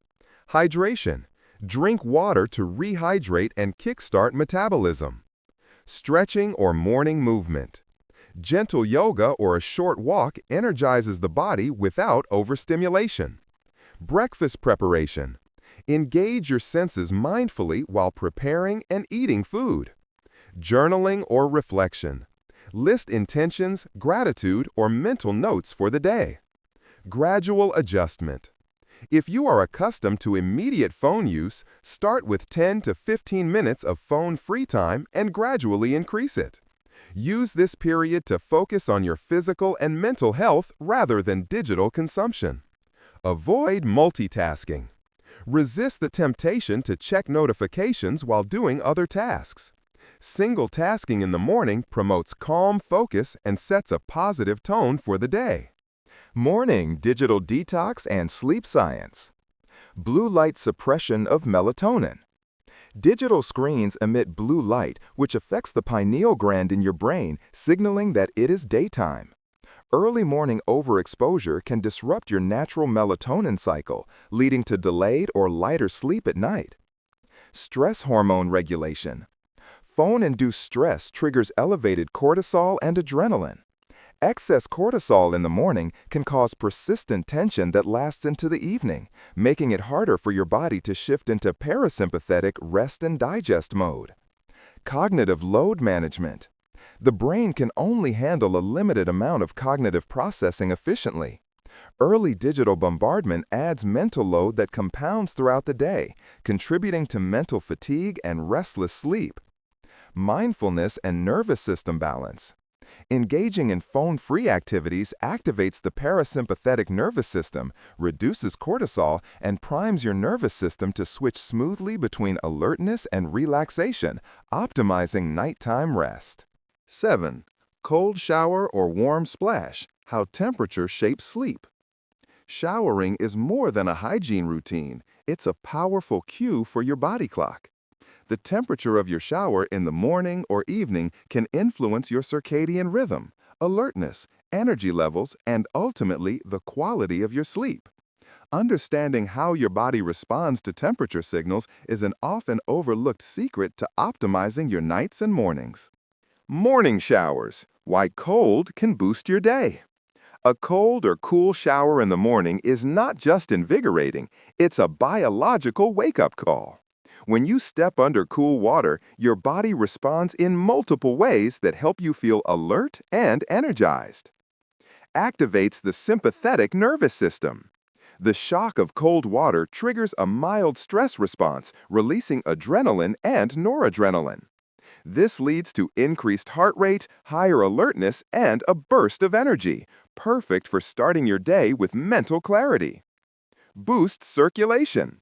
Hydration. Drink water to rehydrate and kickstart metabolism. Stretching or morning movement. Gentle yoga or a short walk energizes the body without overstimulation. Breakfast preparation. Engage your senses mindfully while preparing and eating food. Journaling or reflection. List intentions, gratitude, or mental notes for the day. Gradual adjustment. If you are accustomed to immediate phone use, start with 10 to 15 minutes of phone-free time and gradually increase it. Use this period to focus on your physical and mental health rather than digital consumption. Avoid multitasking. Resist the temptation to check notifications while doing other tasks. Single tasking in the morning promotes calm focus and sets a positive tone for the day. Morning digital detox and sleep science. Blue light suppression of melatonin. Digital screens emit blue light, which affects the pineal gland in your brain, signaling that it is daytime. Early morning overexposure can disrupt your natural melatonin cycle, leading to delayed or lighter sleep at night. Stress hormone regulation. Phone-induced stress triggers elevated cortisol and adrenaline. Excess cortisol in the morning can cause persistent tension that lasts into the evening, making it harder for your body to shift into parasympathetic rest and digest mode. Cognitive load management. The brain can only handle a limited amount of cognitive processing efficiently. Early digital bombardment adds mental load that compounds throughout the day, contributing to mental fatigue and restless sleep. Mindfulness and nervous system balance. Engaging in phone-free activities activates the parasympathetic nervous system, reduces cortisol, and primes your nervous system to switch smoothly between alertness and relaxation, optimizing nighttime rest. 7. Cold shower or warm splash, how temperature shapes sleep. Showering is more than a hygiene routine. It's a powerful cue for your body clock. The temperature of your shower in the morning or evening can influence your circadian rhythm, alertness, energy levels, and ultimately the quality of your sleep. Understanding how your body responds to temperature signals is an often overlooked secret to optimizing your nights and mornings. Morning showers. Why cold can boost your day. A cold or cool shower in the morning is not just invigorating, it's a biological wake-up call. When you step under cool water, your body responds in multiple ways that help you feel alert and energized. Activates the sympathetic nervous system. The shock of cold water triggers a mild stress response, releasing adrenaline and noradrenaline. This leads to increased heart rate, higher alertness, and a burst of energy, perfect for starting your day with mental clarity. Boosts circulation.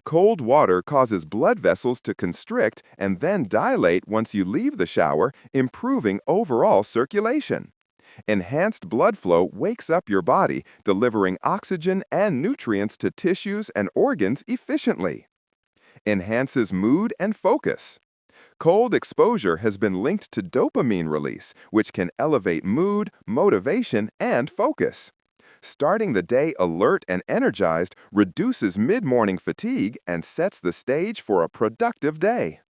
Cold water causes blood vessels to constrict and then dilate once you leave the shower, improving overall circulation. Enhanced blood flow wakes up your body, delivering oxygen and nutrients to tissues and organs efficiently. Enhances mood and focus. Cold exposure has been linked to dopamine release, which can elevate mood, motivation, and focus. Starting the day alert and energized reduces mid-morning fatigue and sets the stage for a productive day.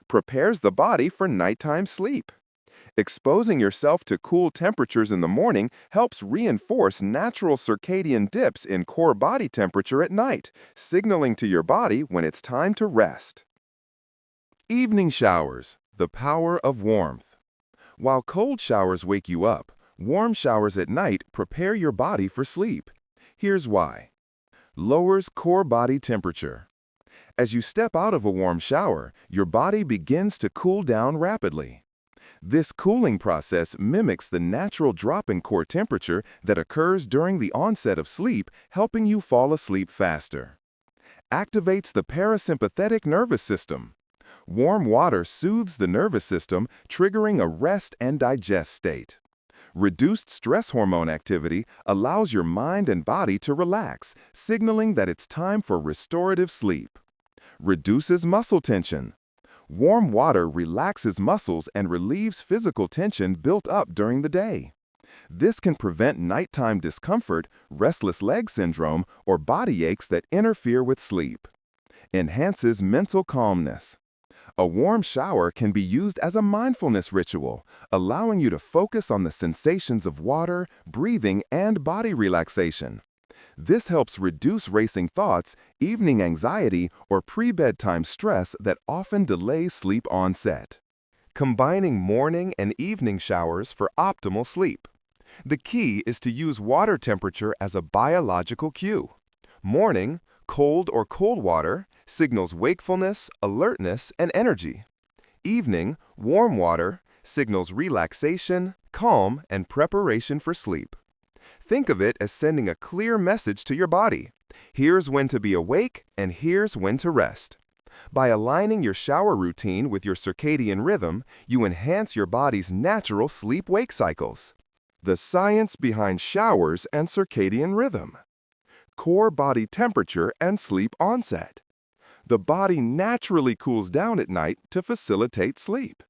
Prepares the body for nighttime sleep. Exposing yourself to cool temperatures in the morning helps reinforce natural circadian dips in core body temperature at night, signaling to your body when it's time to rest. Evening showers, the power of warmth. While cold showers wake you up, warm showers at night prepare your body for sleep. Here's why. Lowers core body temperature. As you step out of a warm shower, your body begins to cool down rapidly. This cooling process mimics the natural drop in core temperature that occurs during the onset of sleep, helping you fall asleep faster. Activates the parasympathetic nervous system. Warm water soothes the nervous system, triggering a rest and digest state. Reduced stress hormone activity allows your mind and body to relax, signaling that it's time for restorative sleep. Reduces muscle tension. Warm water relaxes muscles and relieves physical tension built up during the day. This can prevent nighttime discomfort, restless leg syndrome, or body aches that interfere with sleep. Enhances mental calmness. A warm shower can be used as a mindfulness ritual, allowing you to focus on the sensations of water, breathing, and body relaxation. This helps reduce racing thoughts, evening anxiety, or pre-bedtime stress that often delays sleep onset. Combining morning and evening showers for optimal sleep. The key is to use water temperature as a biological cue. Morning, cold or cold water, signals wakefulness, alertness, and energy. Evening, warm water, signals relaxation, calm, and preparation for sleep. Think of it as sending a clear message to your body. Here's when to be awake, and here's when to rest. By aligning your shower routine with your circadian rhythm, you enhance your body's natural sleep-wake cycles. The science behind showers and circadian rhythm. Core body temperature and sleep onset. The body naturally cools down at night to facilitate sleep.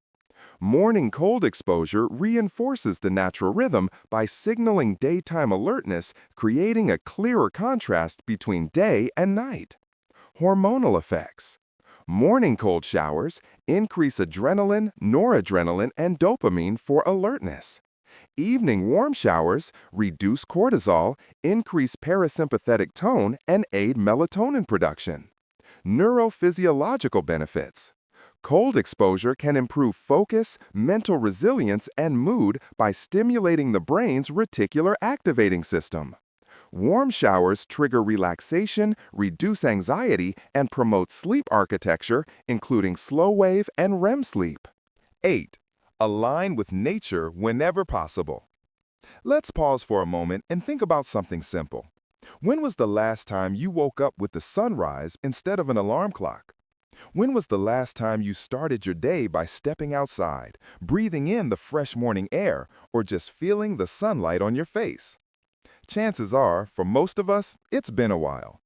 Morning cold exposure reinforces the natural rhythm by signaling daytime alertness, creating a clearer contrast between day and night. Hormonal effects. Morning cold showers increase adrenaline, noradrenaline, and dopamine for alertness. Evening warm showers reduce cortisol, increase parasympathetic tone, and aid melatonin production. Neurophysiological benefits. Cold exposure can improve focus, mental resilience, and mood by stimulating the brain's reticular activating system. Warm showers trigger relaxation, reduce anxiety, and promote sleep architecture, including slow wave and REM sleep. 8. Align with nature whenever possible. Let's pause for a moment and think about something simple. When was the last time you woke up with the sunrise instead of an alarm clock? When was the last time you started your day by stepping outside, breathing in the fresh morning air, or just feeling the sunlight on your face? Chances are, for most of us, it's been a while.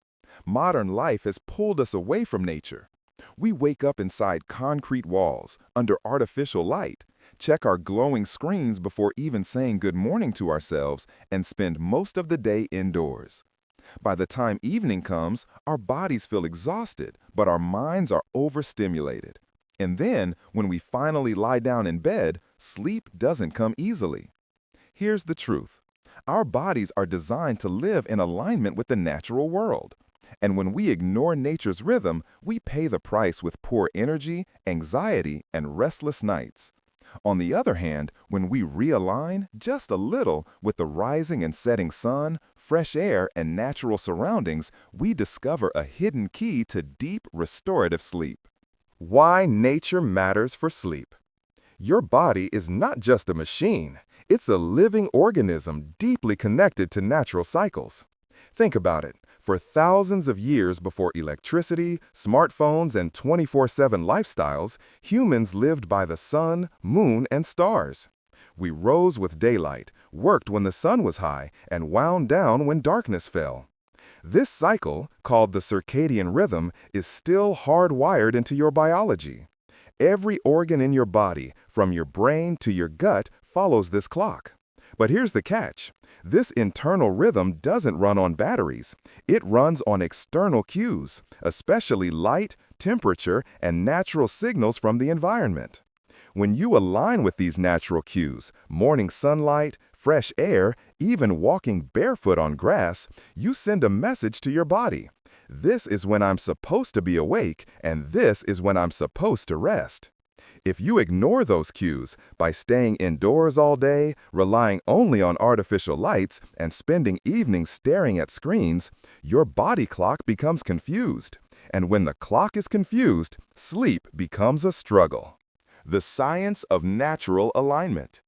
Modern life has pulled us away from nature. We wake up inside concrete walls, under artificial light, check our glowing screens before even saying good morning to ourselves, and spend most of the day indoors. By the time evening comes, our bodies feel exhausted, but our minds are overstimulated. And then, when we finally lie down in bed, sleep doesn't come easily. Here's the truth. Our bodies are designed to live in alignment with the natural world. And when we ignore nature's rhythm, we pay the price with poor energy, anxiety, and restless nights. On the other hand, when we realign just a little with the rising and setting sun, fresh air, and natural surroundings, we discover a hidden key to deep, restorative sleep. Why nature matters for sleep. Your body is not just a machine. It's a living organism deeply connected to natural cycles. Think about it. For thousands of years before electricity, smartphones, and 24/7 lifestyles, humans lived by the sun, moon, and stars. We rose with daylight, worked when the sun was high, and wound down when darkness fell. This cycle, called the circadian rhythm, is still hardwired into your biology. Every organ in your body, from your brain to your gut, follows this clock. But here's the catch. This internal rhythm doesn't run on batteries. It runs on external cues, especially light, temperature, and natural signals from the environment. When you align with these natural cues, morning sunlight, fresh air, even walking barefoot on grass, you send a message to your body. This is when I'm supposed to be awake, and this is when I'm supposed to rest. If you ignore those cues by staying indoors all day, relying only on artificial lights, and spending evenings staring at screens, your body clock becomes confused. And when the clock is confused, sleep becomes a struggle. The science of natural alignment.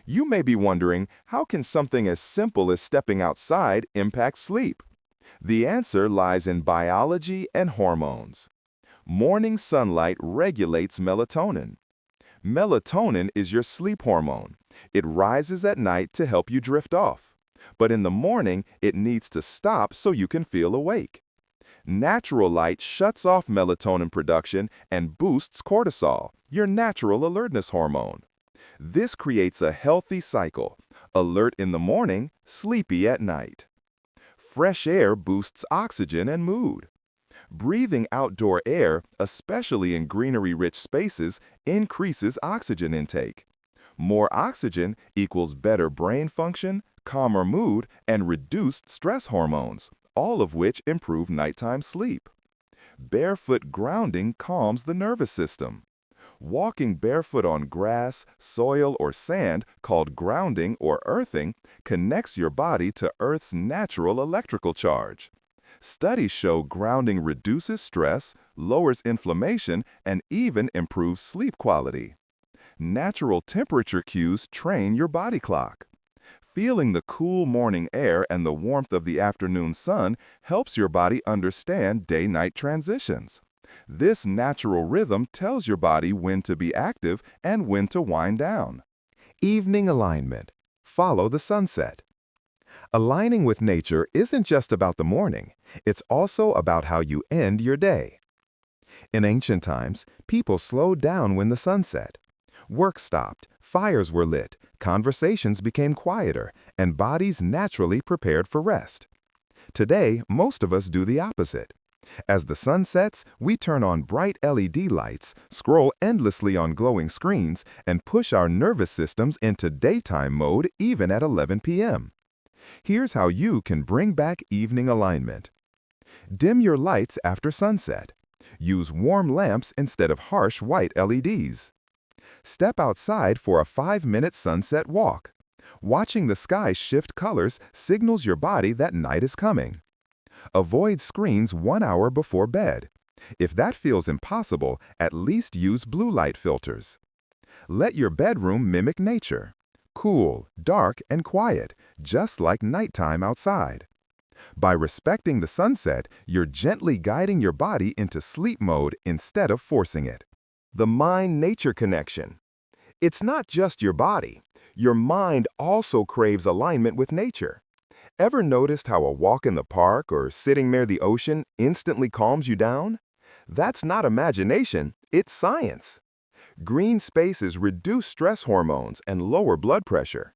You may be wondering, how can something as simple as stepping outside impact sleep? The answer lies in biology and hormones. Morning sunlight regulates melatonin. Melatonin is your sleep hormone. It rises at night to help you drift off. But in the morning, it needs to stop so you can feel awake. Natural light shuts off melatonin production and boosts cortisol, your natural alertness hormone. This creates a healthy cycle: alert in the morning, sleepy at night. Fresh air boosts oxygen and mood. Breathing outdoor air, especially in greenery-rich spaces, increases oxygen intake. More oxygen equals better brain function, calmer mood, and reduced stress hormones, all of which improve nighttime sleep. Barefoot grounding calms the nervous system. Walking barefoot on grass, soil, or sand, called grounding or earthing, connects your body to Earth's natural electrical charge. Studies show grounding reduces stress, lowers inflammation, and even improves sleep quality. Natural temperature cues train your body clock. Feeling the cool morning air and the warmth of the afternoon sun helps your body understand day-night transitions. This natural rhythm tells your body when to be active and when to wind down. Evening alignment. Follow the sunset. Aligning with nature isn't just about the morning, it's also about how you end your day. In ancient times, people slowed down when the sun set. Work stopped, fires were lit, conversations became quieter, and bodies naturally prepared for rest. Today, most of us do the opposite. As the sun sets, we turn on bright LED lights, scroll endlessly on glowing screens, and push our nervous systems into daytime mode even at 11 p.m. Here's how you can bring back evening alignment. Dim your lights after sunset. Use warm lamps instead of harsh white LEDs. Step outside for a 5-minute sunset walk. Watching the sky shift colors signals your body that night is coming. Avoid screens 1 hour before bed. If that feels impossible, at least use blue light filters. Let your bedroom mimic nature. Cool, dark, and quiet, just like nighttime outside. By respecting the sunset, you're gently guiding your body into sleep mode instead of forcing it. The mind-nature connection. It's not just your body. Your mind also craves alignment with nature. Ever noticed how a walk in the park or sitting near the ocean instantly calms you down? That's not imagination, it's science. Green spaces reduce stress hormones and lower blood pressure.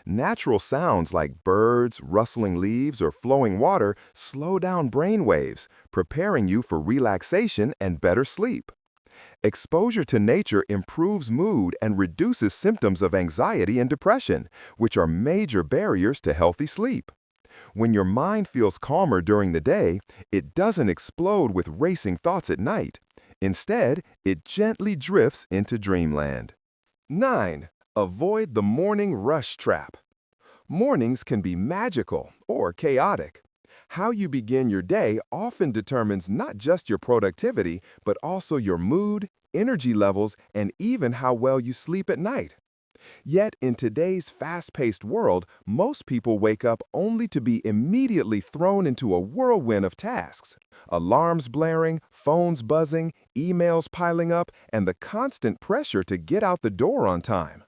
Natural sounds like birds, rustling leaves, or flowing water slow down brain waves, preparing you for relaxation and better sleep. Exposure to nature improves mood and reduces symptoms of anxiety and depression, which are major barriers to healthy sleep. When your mind feels calmer during the day, it doesn't explode with racing thoughts at night. Instead, it gently drifts into dreamland. 9. Avoid the morning rush trap. Mornings can be magical or chaotic. How you begin your day often determines not just your productivity, but also your mood, energy levels, and even how well you sleep at night. Yet, in today's fast-paced world, most people wake up only to be immediately thrown into a whirlwind of tasks. Alarms blaring, phones buzzing, emails piling up, and the constant pressure to get out the door on time.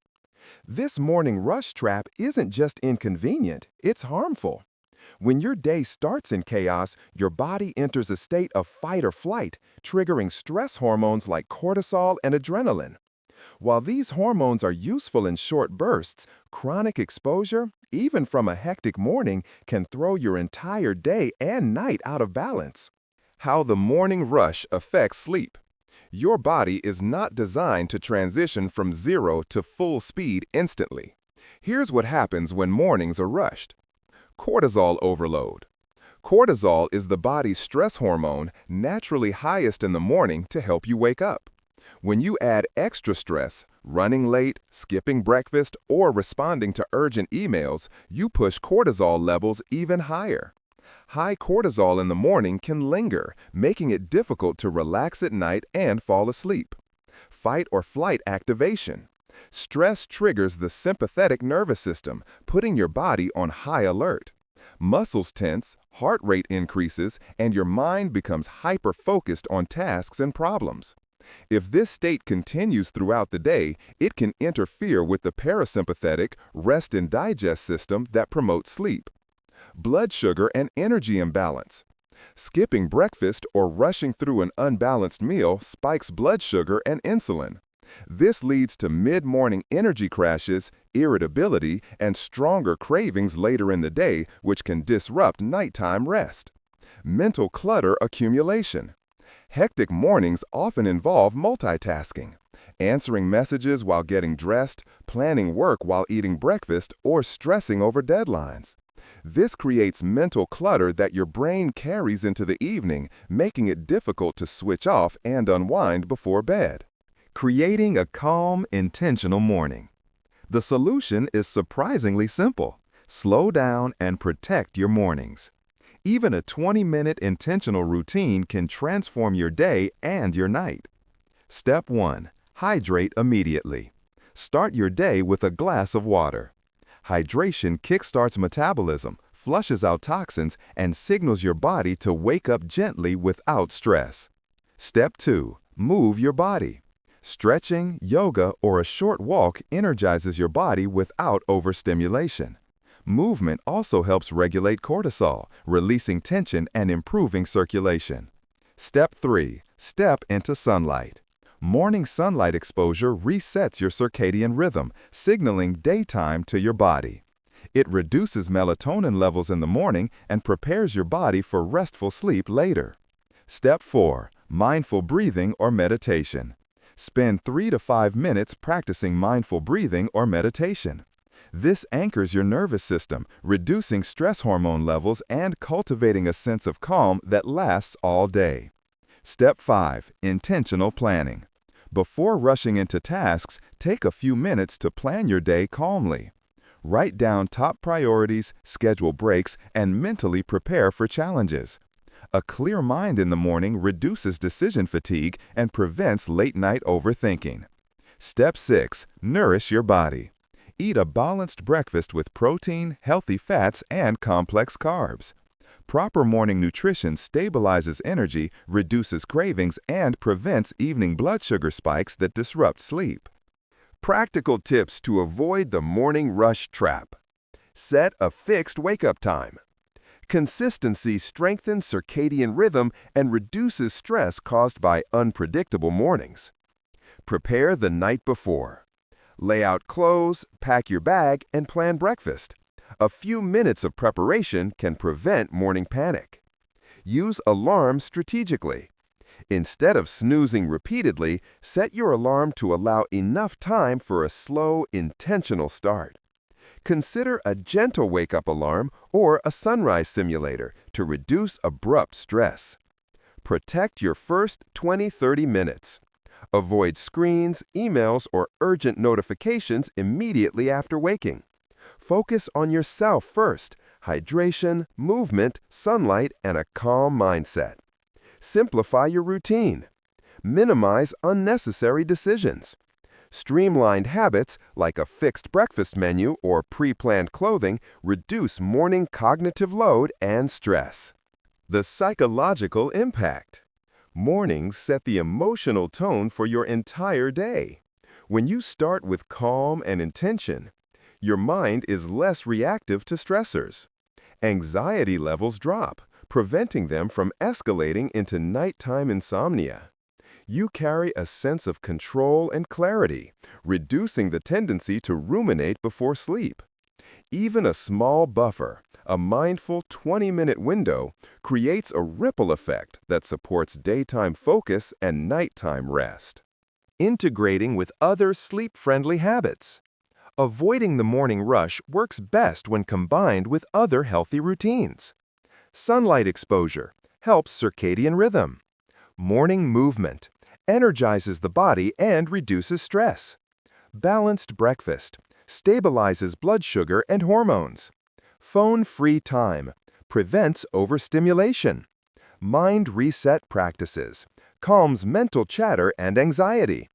This morning rush trap isn't just inconvenient, it's harmful. When your day starts in chaos, your body enters a state of fight or flight, triggering stress hormones like cortisol and adrenaline. While these hormones are useful in short bursts, chronic exposure, even from a hectic morning, can throw your entire day and night out of balance. How the morning rush affects sleep. Your body is not designed to transition from 0 to full speed instantly. Here's what happens when mornings are rushed. Cortisol overload. Cortisol is the body's stress hormone, naturally highest in the morning to help you wake up. When you add extra stress, running late, skipping breakfast, or responding to urgent emails, you push cortisol levels even higher. High cortisol in the morning can linger, making it difficult to relax at night and fall asleep. Fight or flight activation. Stress triggers the sympathetic nervous system, putting your body on high alert. Muscles tense, heart rate increases, and your mind becomes hyper-focused on tasks and problems. If this state continues throughout the day, it can interfere with the parasympathetic rest and digest system that promotes sleep. Blood sugar and energy imbalance. Skipping breakfast or rushing through an unbalanced meal spikes blood sugar and insulin. This leads to mid-morning energy crashes, irritability, and stronger cravings later in the day, which can disrupt nighttime rest. Mental clutter accumulation. Hectic mornings often involve multitasking, answering messages while getting dressed, planning work while eating breakfast, or stressing over deadlines. This creates mental clutter that your brain carries into the evening, making it difficult to switch off and unwind before bed. Creating a calm, intentional morning. The solution is surprisingly simple. Slow down and protect your mornings. Even a 20-minute intentional routine can transform your day and your night. Step 1. Hydrate immediately. Start your day with a glass of water. Hydration kickstarts metabolism, flushes out toxins, and signals your body to wake up gently without stress. Step 2. Move your body. Stretching, yoga, or a short walk energizes your body without overstimulation. Movement also helps regulate cortisol, releasing tension and improving circulation. Step 3. Step into sunlight. Morning sunlight exposure resets your circadian rhythm, signaling daytime to your body. It reduces melatonin levels in the morning and prepares your body for restful sleep later. Step 4. Mindful breathing or meditation. Spend 3 to 5 minutes practicing mindful breathing or meditation. This anchors your nervous system, reducing stress hormone levels and cultivating a sense of calm that lasts all day. Step 5. Intentional planning. Before rushing into tasks, take a few minutes to plan your day calmly. Write down top priorities, schedule breaks, and mentally prepare for challenges. A clear mind in the morning reduces decision fatigue and prevents late-night overthinking. Step 6. Nourish your body. Eat a balanced breakfast with protein, healthy fats, and complex carbs. Proper morning nutrition stabilizes energy, reduces cravings, and prevents evening blood sugar spikes that disrupt sleep. Practical tips to avoid the morning rush trap. Set a fixed wake-up time. Consistency strengthens circadian rhythm and reduces stress caused by unpredictable mornings. Prepare the night before. Lay out clothes, pack your bag, and plan breakfast. A few minutes of preparation can prevent morning panic. Use alarms strategically. Instead of snoozing repeatedly, set your alarm to allow enough time for a slow, intentional start. Consider a gentle wake-up alarm or a sunrise simulator to reduce abrupt stress. Protect your first 20-30 minutes. Avoid screens, emails, or urgent notifications immediately after waking. Focus on yourself first: hydration, movement, sunlight, and a calm mindset. Simplify your routine. Minimize unnecessary decisions. Streamlined habits, like a fixed breakfast menu or pre-planned clothing, reduce morning cognitive load and stress. The psychological impact. Mornings set the emotional tone for your entire day. When you start with calm and intention, your mind is less reactive to stressors. Anxiety levels drop, preventing them from escalating into nighttime insomnia. You carry a sense of control and clarity, reducing the tendency to ruminate before sleep. Even a small buffer, a mindful 20-minute window, creates a ripple effect that supports daytime focus and nighttime rest. Integrating with other sleep-friendly habits. Avoiding the morning rush works best when combined with other healthy routines. Sunlight exposure helps circadian rhythm. Morning movement energizes the body and reduces stress. Balanced breakfast stabilizes blood sugar and hormones. Phone-free time prevents overstimulation. Mind reset practices calms mental chatter and anxiety.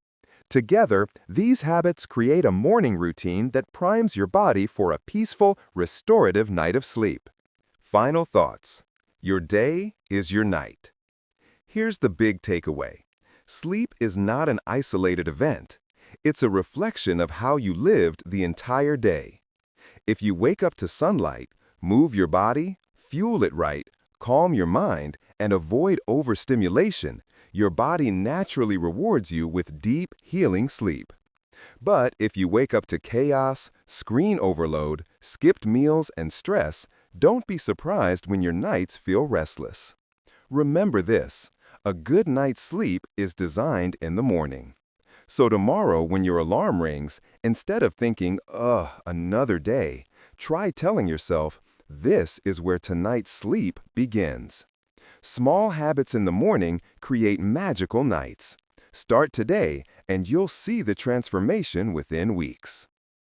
Together, these habits create a morning routine that primes your body for a peaceful, restorative night of sleep. Final thoughts. Your day is your night. Here's the big takeaway. Sleep is not an isolated event. It's a reflection of how you lived the entire day. If you wake up to sunlight, move your body, fuel it right, calm your mind, and avoid overstimulation, your body naturally rewards you with deep, healing sleep. But if you wake up to chaos, screen overload, skipped meals, and stress, don't be surprised when your nights feel restless. Remember this: a good night's sleep is designed in the morning. So tomorrow, when your alarm rings, instead of thinking, "Ugh, another day," try telling yourself, "This is where tonight's sleep begins." Small habits in the morning create magical nights. Start today, and you'll see the transformation within weeks.